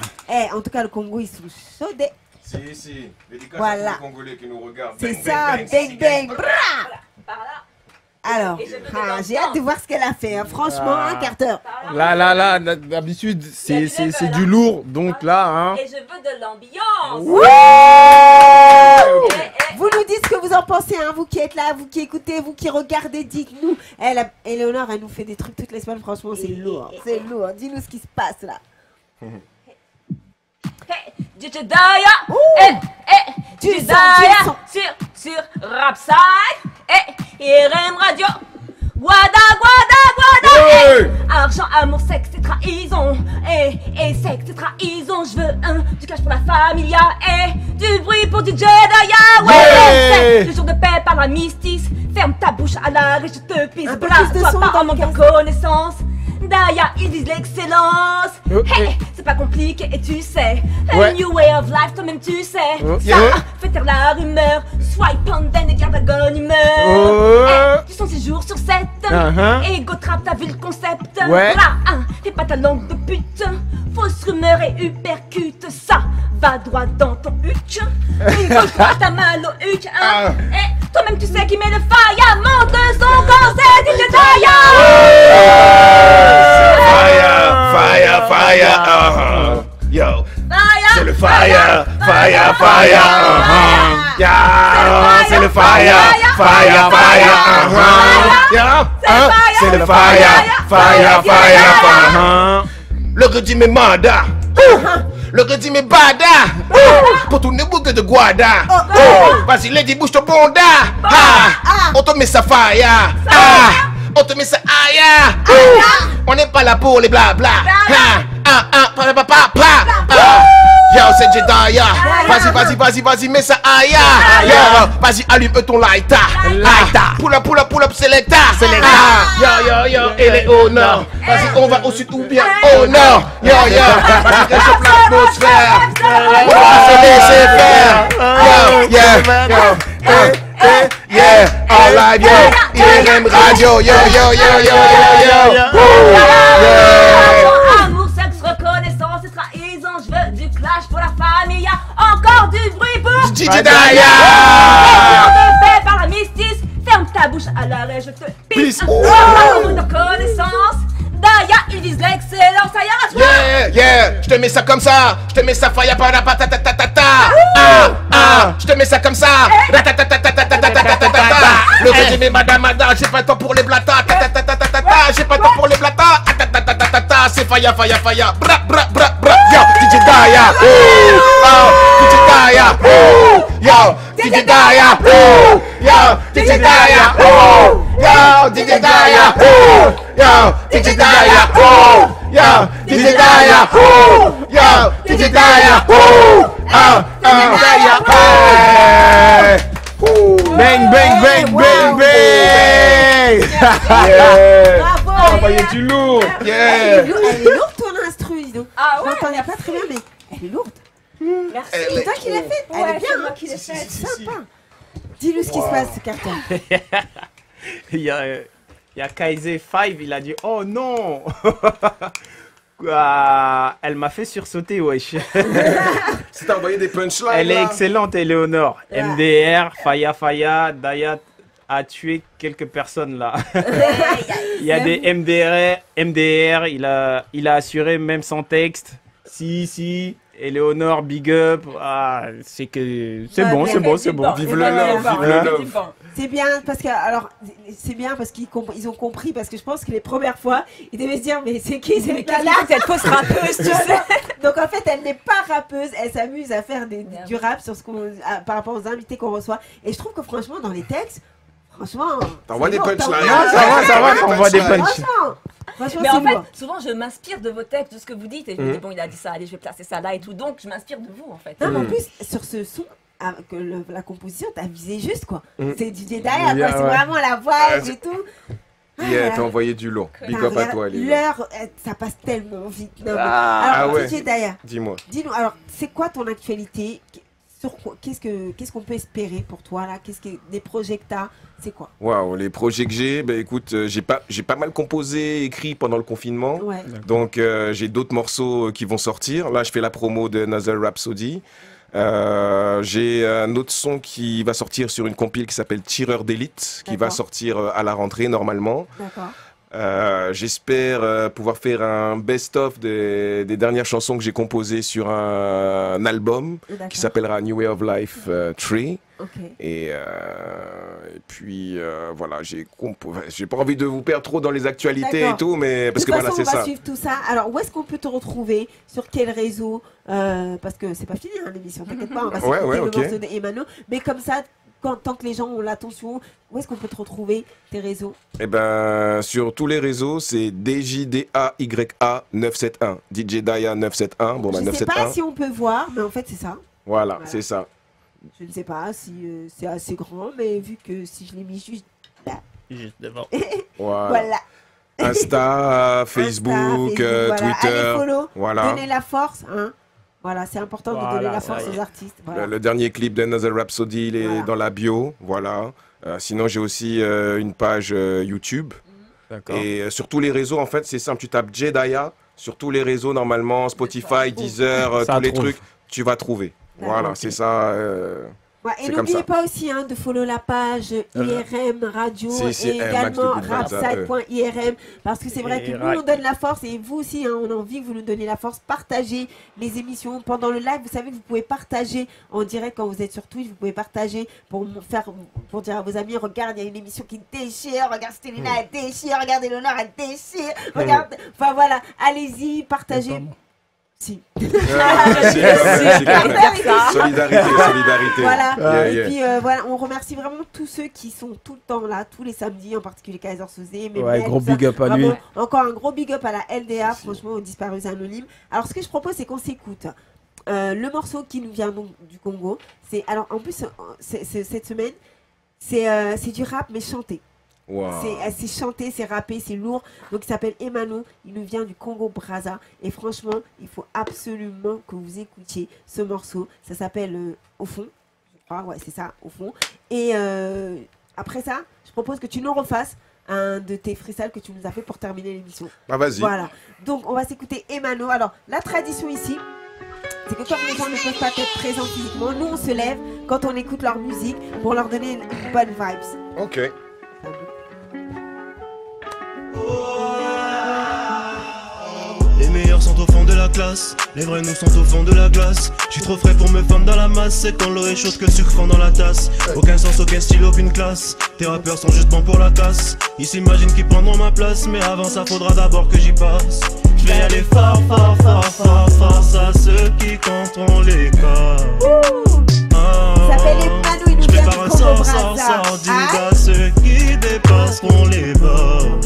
En tout cas, le Congo, ils sont chaudés. Si. Dédicace Voilà. à tous les Congolais qui nous regardent. C'est Bang, ça, bang, bang bang. Brrr. Par là. Alors, Et je veux de j'ai hâte de voir ce qu'elle a fait. Hein. Franchement, hein, Carter. Là, d'habitude, c'est du lourd. Donc là, hein. Et je veux de l'ambiance. Vous nous dites ce que vous en pensez, hein, vous qui êtes là, vous qui écoutez, vous qui regardez, dites-nous. Éléonore, elle nous fait des trucs toutes les semaines, franchement, c'est lourd. C'est lourd. Dis-nous ce qui se passe là. Hey, DJ Daya, Du DJ son, Daya, du sur Rapside, IRM Radio, Guada, Ouais. argent, amour, sexe et trahison, et sexe et trahison, je veux du cash pour la familia, du bruit pour DJ Daya, Ouais. le jour de paix par la mystique, ferme ta bouche à l'art et je te pisse, Un peu plus de sois son pas dans en le manque de casque. connaissance. Daya, ils disent l'excellence. Hey, c'est pas compliqué et tu sais. Ouais. A new way of life, toi-même tu sais. Ok. Ça fait taire la rumeur. Swipe on den et garde la bonne humeur. Oh. Hey, tu sens 6 jours sur 7. Uh-huh. Ego trap, t'as vu le concept. Ouais. Là, fais pas ta langue de pute. Fausse rumeur et uppercut. Ça va droit dans ton huc. Une gauche droite, t'as mal au huc. Et toi-même tu sais qui met le fire. Monte de son corps, c'est DJ Daya. Fire. Yo. Fire, C'est le fire. C'est le fire. C'est le fire. Le régime est mandat. Le régime est bada. Pour tourner boucle de guada. Vas-y, lady, bouge ton bonda. On te met sa fire. On te met ça aïe. On n'est pas là pour les blabla. Yo, c'est Jedaya. Vas-y, mets ça aïe. Yo, vas-y, allume ton lighter. Pull up, selecta. Yo, Éléonore. Vas-y, on va au sud ou bien au nord. Yo, vas-y, réchauffe l'atmosphère. On va se laisser faire. Yeah, all live, yo. IRM Radio, yo. Amour, sexe, reconnaissance, et trahison, je veux du clash pour la famille. Y'a encore du bruit pour DJ Daya. Fait par la mystique, ferme ta bouche à l'arrêt, je te pisse. Amour de reconnaissance, Daya, il vise l'excellence, Yeah, je te mets ça comme ça, je te mets ça faya para patatatata. Je te mets ça comme ça. Le régime madame, j'ai pas le temps pour les blatas. J'ai pas le temps pour les blatas. C'est faya. Bra. Yo, DJ Daya. DJ Daya. Yo, DJ Daya. Yo, DJ Daya. Yo, DJ Daya. Yo, DJ Daya. Yo, DJ Daya. Yo, DJ Daya. Bang. Bravo. Envoyez du lourd. Elle est lourde ton instru, dis donc. Ah ouais. J'entendais pas très bien, mais elle est lourde. Merci. C'est toi qui l'as fait. Elle est bien, moi qui l'ai fait. sympa. Dis-nous ce qui se passe, ce carton. Il y a Kaiser 5, il a dit oh non. Elle m'a fait sursauter, wesh. Si t'as envoyé des punchlines. Elle est là. excellente, Éléonore. MDR, Faya, Daya a tué quelques personnes là. Il y a des MDR, il a assuré même sans texte. Si, Éléonore, big up. C'est que c'est bon. Vive le love. C'est bien parce qu'ils ont compris, parce que je pense que les premières fois ils devaient se dire mais c'est qui cette fausse rappeuse, tu sais. Donc en fait elle n'est pas rappeuse, elle s'amuse à faire du rap sur par rapport aux invités qu'on reçoit, et je trouve que franchement dans les textes, T'envoies des punchlines. Ça va, t'envoies des punchlines. Franchement, Mais en c'est fait, lourd. souvent je m'inspire de vos textes, de ce que vous dites, et je me dis bon, il a dit ça, allez, je vais placer ça là et tout, donc je m'inspire de vous en fait. Non, mais en plus, sur ce son, la composition, t'as visé juste quoi. C'est DJ Daya, quoi. C'est vraiment la voix et tout. T'as envoyé du lourd. Big up à toi, les gars. L'heure, ça passe tellement vite. Non, mais... Alors, ouais. DJ Daya, Dis-moi. dis-nous, alors, c'est quoi ton actualité? Sur quoi, qu'est-ce qu'on peut espérer pour toi là? Des projets que t'as? C'est quoi? Waouh, les projets que j'ai, écoute, j'ai pas mal composé, écrit pendant le confinement. Ouais. Donc j'ai d'autres morceaux qui vont sortir. Là, je fais la promo de Another Rhapsody. J'ai un autre son qui va sortir sur une compile qui s'appelle Tireur d'élite, qui va sortir à la rentrée normalement. D'accord. J'espère pouvoir faire un best-of des dernières chansons que j'ai composées sur un album qui s'appellera New Way of Life 3. Okay. Et puis voilà, j'ai pas envie de vous perdre trop dans les actualités et tout, mais parce que voilà, c'est ça. On va suivre tout ça. Alors, où est-ce qu'on peut te retrouver? Sur quel réseau? Parce que c'est pas fini l'émission, t'inquiète pas, on va s'écouter le morceau d'Emmanuel. Mais comme ça, tant que les gens ont l'attention, où est-ce qu'on peut te retrouver, tes réseaux? Eh ben, sur tous les réseaux, c'est DJDAYA971. DJ Daya 971. Bon, je ne sais pas si on peut voir, mais en fait, c'est ça. Voilà, c'est ça. Je ne sais pas si c'est assez grand, mais vu que si je l'ai mis juste là. Juste devant. Voilà. Insta, Facebook, voilà. Twitter. Allez, follow. Voilà. Donnez la force, hein. Voilà, c'est important de donner la force aux artistes. Voilà. Le dernier clip d'Another Rhapsody, il est dans la bio. Voilà. Sinon, j'ai aussi une page YouTube. D'accord. Et sur tous les réseaux, en fait, c'est simple. Tu tapes Jedaya sur tous les réseaux, normalement, Spotify, Deezer, tous les trucs, tu vas trouver. Voilà, c'est ça. Et n'oubliez pas aussi de follow la page IRM Radio et également rapside.irm, parce que c'est vrai que nous on donne la force, et vous aussi on a envie que vous nous donniez la force. Partagez les émissions pendant le live. Vous savez que vous pouvez partager en direct quand vous êtes sur Twitch. Vous pouvez partager pour dire à vos amis, regarde, il y a une émission qui déchire, regarde Stélina elle déchire, regarde Eleonore elle déchire, regarde, enfin voilà, allez-y, partagez. Si. Solidarité. Voilà. Et puis voilà, on remercie vraiment tous ceux qui sont tout le temps là, tous les samedis, en particulier Kaiser Souzé. Ouais, gros big up à lui. Encore un gros big up à la LDA, franchement, aux disparus anonymes. Alors, ce que je propose, c'est qu'on s'écoute. Le morceau qui nous vient donc du Congo, c'est alors en plus cette semaine, c'est du rap mais chanté. Wow. C'est chanté, c'est rappé, c'est lourd. Donc il s'appelle Emano, il nous vient du Congo Brazza. Et franchement, il faut absolument que vous écoutiez ce morceau. Ça s'appelle Au fond, je crois, ouais c'est ça, Au fond. Et après ça, je propose que tu nous refasses un de tes freestyles que tu nous as fait pour terminer l'émission. Ah vas-y. Voilà, donc on va s'écouter Emano. Alors la tradition ici, c'est que comme les gens ne peuvent pas être présents physiquement, nous on se lève quand on écoute leur musique pour leur donner une bonne vibes. Ok. Les meilleurs sont au fond de la classe, les vrais nous sont au fond de la glace. J'suis trop frais pour me fendre dans la masse, c'est quand l'eau est chaude que le sucre fond dans la tasse. Aucun sens, aucun style, aucune classe. Tes rappeurs sont juste bons pour la casse. Ils s'imaginent qu'ils prendront ma place, mais avant ça faudra d'abord que j'y passe. J'vais y aller fort, fort, fort, fort, face à ceux qui compteront les cas. Ça s'appelle Emano, il nous vient du Congo Brazza. Sordide à ceux qui dépasseront les bords.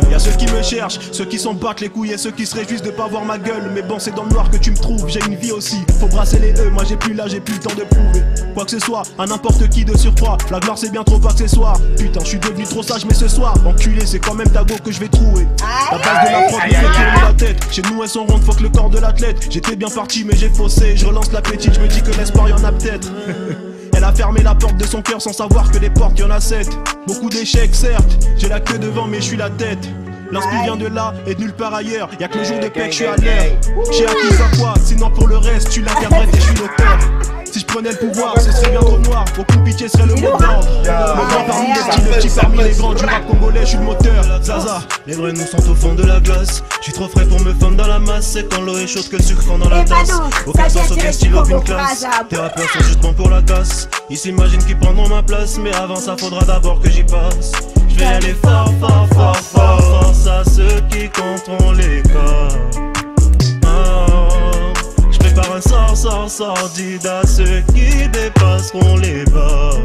Y'a ceux qui me cherchent, ceux qui s'en battent les couilles et ceux qui se réjouissent de pas voir ma gueule. Mais bon, c'est dans le noir que tu me trouves, j'ai une vie aussi. Faut brasser les E, moi j'ai plus l'âge, j'ai plus le temps de prouver quoi que ce soit à n'importe qui de surcroît. La gloire c'est bien trop accessoire. Putain, je suis devenu trop sage, mais ce soir, enculé, c'est quand même ta go que je vais trouver. La base de la prod me fait tourner la tête. Chez nous elles sont rondes, faut que le corps de l'athlète. J'étais bien parti, mais j'ai faussé. Je relance la petite, je me dis que l'espoir y en a peut-être. Elle a fermé la porte de son cœur sans savoir que les portes y'en a 7. Beaucoup d'échecs certes, j'ai la queue devant mais je suis la tête. L'inspire vient de là et de nulle part ailleurs. Y'a que le jour de paix que je suis à l'air. J'ai acquis à quoi, sinon pour le reste tu l'interprètes et je suis l'auteur. Si je prenais le pouvoir, ce serait bien trop noir. Aucune pitié serait le mot d'ordre. Le grand parmi les petits, le petit parmi les grands. Du rap congolais, je suis le moteur. Zaza, les vrais nous sont au fond de la glace. Je suis trop frais pour me fendre dans la masse. C'est quand l'eau est chaude que le sucre fond dans la tasse. Aucun sens, aucun style, aucune classe. Tes rappeurs sont juste bons pour la casse. Ils s'imaginent qu'ils prendront ma place. Mais avant ça, faudra d'abord que j'y passe. Je vais aller fort, fort, fort, fort. Force à ceux qui compteront les cas. Par un sort sordide à ceux qui dépasseront les bords.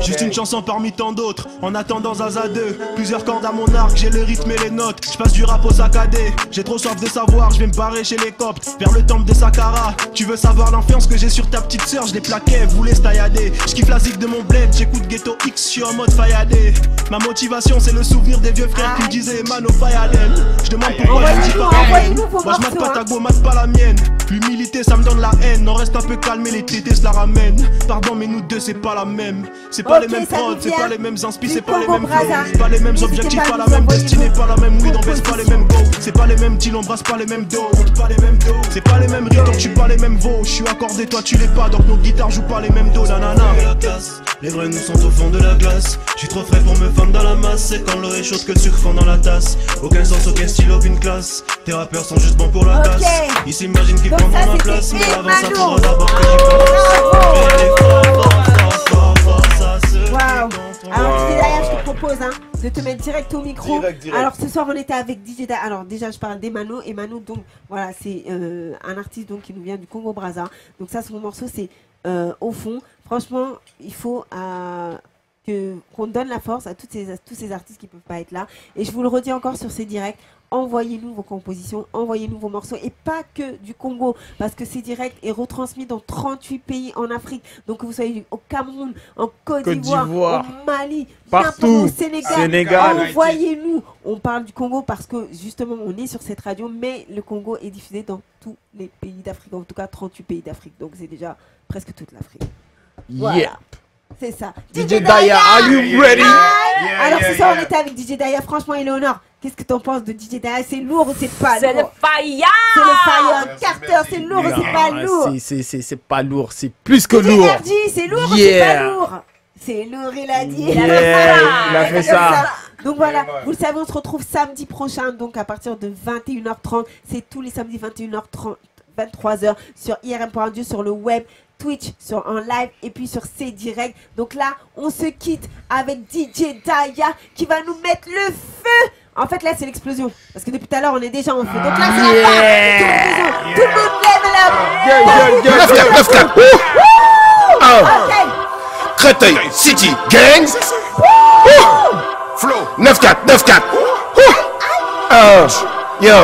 Juste une chanson parmi tant d'autres. En attendant Zaza 2, plusieurs cordes à mon arc, j'ai le rythme et les notes. Je passe du rap au saccadé. J'ai trop soif de savoir, je vais me barrer chez les coptes. Vers le temple des Sakara. Tu veux savoir l'influence que j'ai sur ta petite sœur? Je les plaquais, voulais staillader. Je kiffe la zig de mon bled, j'écoute Ghetto X, je suis en mode failladé. Ma motivation c'est le souvenir des vieux frères qui me disaient Mano Fayalen. Je demande pourquoi je me dis pas. Moi je mate pas ta go, mate pas la mienne. L'humilité ça me donne la haine. On reste un peu calme et les tétés se la ramènent. Pardon mais nous deux c'est pas la même. C'est pas les mêmes prods, c'est pas les mêmes inspi, c'est pas les mêmes flows. Pas les mêmes objectifs, pas la même destinée, pas la même weed, on baisse pas les mêmes go. C'est pas les mêmes deals, on brasse pas les mêmes dos. C'est pas les mêmes rides, donc tu pas les mêmes veaux. Je suis accordé, toi tu l'es pas, donc nos guitares jouent pas les mêmes dos. Nanana. Les vrais nous sont au fond de la glace. J'suis trop frais pour me fendre dans la masse. C'est quand l'eau est chaude que le sucre fond dans la tasse. Aucun sens, aucun style, aucune classe. Tes rappeurs sont juste bons pour la casse. Ils s'imaginent qu'ils prendront ma place. Mais avant ça faudra d'abord que j'y passe. Waouh. Alors DJ Daya, je te propose de te mettre direct au micro. Direct. Alors ce soir on était avec DJ Daya. Alors déjà je parle d'Emano. Emano donc voilà c'est un artiste donc qui nous vient du Congo Brazza. Donc ça son morceau c'est Au fond. Franchement il faut qu'on donne la force à tous ces artistes qui peuvent pas être là. Et je vous le redis encore sur ces directs. Envoyez-nous vos compositions, envoyez-nous vos morceaux et pas que du Congo parce que c'est direct et retransmis dans 38 pays en Afrique. Donc que vous soyez au Cameroun, en Côte d'Ivoire, au Mali, partout, au Sénégal. Envoyez-nous. On parle du Congo parce que justement on est sur cette radio, mais le Congo est diffusé dans tous les pays d'Afrique, en tout cas 38 pays d'Afrique. Donc c'est déjà presque toute l'Afrique. Voilà. Yep. C'est ça. DJ Daya, are you ready? Alors ce soir on était avec DJ Daya, franchement Eleonore, qu'est-ce que t'en penses de DJ Daya? C'est lourd ou c'est pas lourd? C'est le fire. C'est le fire. Carter, c'est lourd ou c'est pas lourd? C'est pas lourd, c'est plus que lourd. C'est lourd ou c'est pas lourd? C'est lourd, il a dit. Il a fait ça. Donc voilà, vous le savez, on se retrouve samedi prochain, donc à partir de 21h30. C'est tous les samedis 21h30, 23h sur IRM.Dieu, sur le web, Twitch, en live et puis sur C-Direct. Donc là, on se quitte avec DJ Daya qui va nous mettre le feu En fait, là, c'est l'explosion. Parce que depuis tout à l'heure, on est déjà en feu. Donc là, c'est la fin. Tout le monde lève la... 9-4. Créteil City Gang. Flow. 9-4. Yo.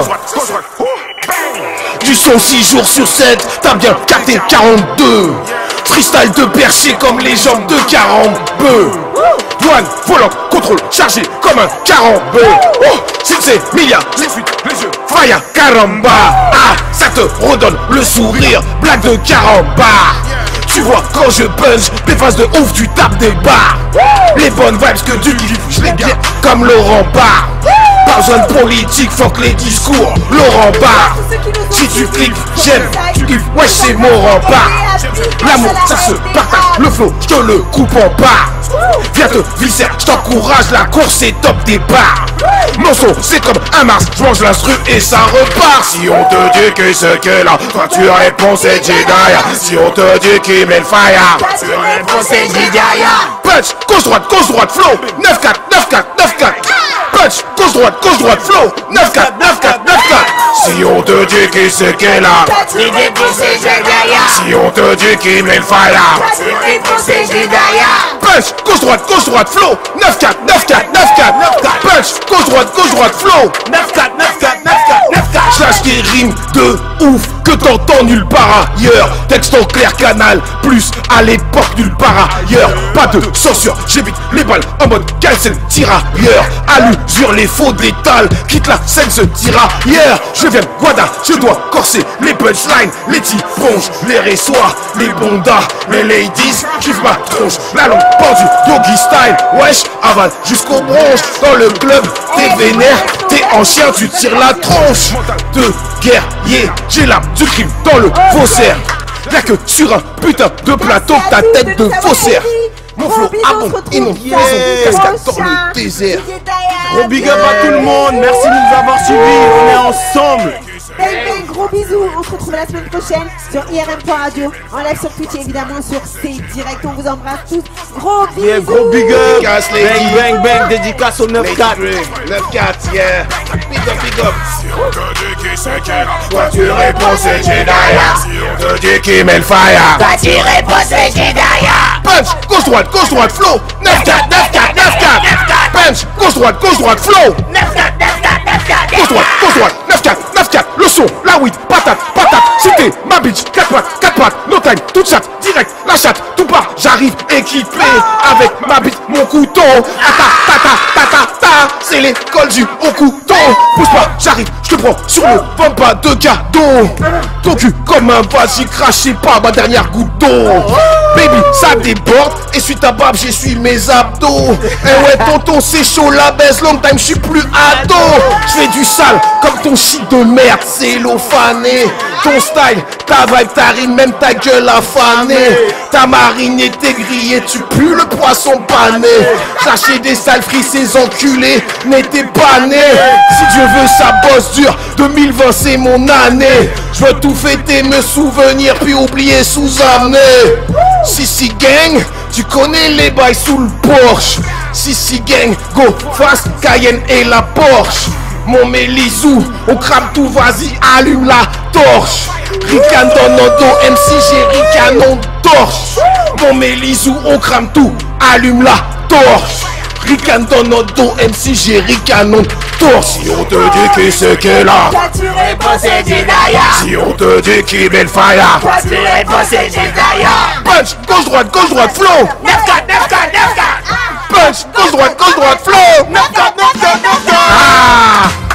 Du son 6 jours sur 7, t'as bien capté 42. Freestyle de perché comme les jambes de 40 bœufs. Douane, volant, contrôle, chargé comme un 40 bœufs. Oh, c'est milliards, les fuites, les yeux, fire, caramba. Ah, ça te redonne le sourire, blague de caramba. Tu vois quand je punch, des phases de ouf, tu tapes des barres. Les bonnes vibes que tu kiffes, je les bien comme Laurent Barre. Pas besoin de politique, fuck les discours, Laurent Barre. Si tu cliques, j'aime, tu kiffes, ouais c'est mon rempart. L'amour ça se partage, le flow, je te le coupe en part. Viens te visser, je t'encourage, la course c'est top départ. Mon son c'est comme un Mars, je mange l'instru et ça repart. Si on te dit que ce que là, quand tu réponds c'est Jedaya. Si on te dit qu'il met le fire, quand tu réponds c'est Jedaya. Punch, gauche droite, flow, 9-4. Punch, gauche droite, flow, 9-4. Si on te dit qu'il c'est qu'elle a, si on te dit qu'il met le fire, punch, gauche droite, flow, 9-4. Punch, gauche droite, flow, 9-4. Slash qui rime de ouf que t'entends nulle part ailleurs. Texte en clair canal, plus à l'époque nulle part ailleurs. Pas de censure, j'évite les balles en mode calcène tirailleur. À l'usure les faux d'étal, quitte la scène se tirailleur. Je viens de Guada, je dois corser les punchlines, les tiponges, les ressoirs, les bondas, les ladies, kiffent ma tronche. La longue pendue, doggy style, wesh, avale jusqu'au bronze. Dans le club, t'es vénère, t'es en chien, tu tires la tronche. De guerrier, j'ai l'âme du crime dans le faussaire. Y'a que sur un putain de plateau ta tête de faussaire. Mon flow abonde, inonde, cascade dans le désert. Gros big up à tout le monde, merci de nous avoir suivis, on est ensemble. Bang, gros bisous, on se retrouve la semaine prochaine sur IRM.radio, en live sur Twitch et évidemment sur C Direct, on vous embrasse tous, gros bisous. Yeah, gros big up, bang, dédicace au 9-4. 9-4, yeah, big up. Si on te dit qui c'est qu'elle a, toi tu réponds c'est Jedaya. Si on te dit qui met le fire, toi tu réponds c'est Jedaya. Punch, gauche droite, flow, 9-4. Punch, gauche droite, flow, 9-4. Gauche droite, 9-4, le son, la weed, patate, c'était ma bitch, 4 pattes, no time, toute chatte, direct, la chatte, tout part, j'arrive équipé, avec ma bitch, mon couteau, c'est l'école du au couteau, pousse pas, j'arrive, je te prends sur le vends pas de cadeau, ton cul comme un vase, j'ai craché pas ma dernière goutte d'eau, baby, ça déborde, et suite à bab, j'essuie mes abdos, et ouais, tonton, c'est chaud, la baisse, long time, j'suis plus ado, j'fais du sale, comme ton shit de merde, cellophané, ton style, ta vibe, ta rime, même ta gueule affanée, ta marine et tes grillés, tu pues le poisson pané, sachez des sales frites, ces enculés, n'étaient pas nés, si Dieu veut ça bosse dur, 2020 c'est mon année, je veux tout fêter, me souvenir, puis oublier sous-amener, Sissi Gang, tu connais les bails sous le Porsche, Sissi Gang, go fast, Cayenne et la Porsche, mon Mélisou, on crame tout, vas-y, allume la torche. Rican dans notre dos, MC, j'ai ricanon torche. Mon Mélisou, on crame tout, allume la torche. Rican dans notre dos, MC, j'ai ricanon torche. Si on te dit qui c'est qu'elle a, toi tu réponds c'est Jedaya. si on te dit qui met le fire, Toi tu réponds c'est Jedaya. punch, gauche droite, flow, 9-4. Punch, gauche droite, flow, 9-4. Ah.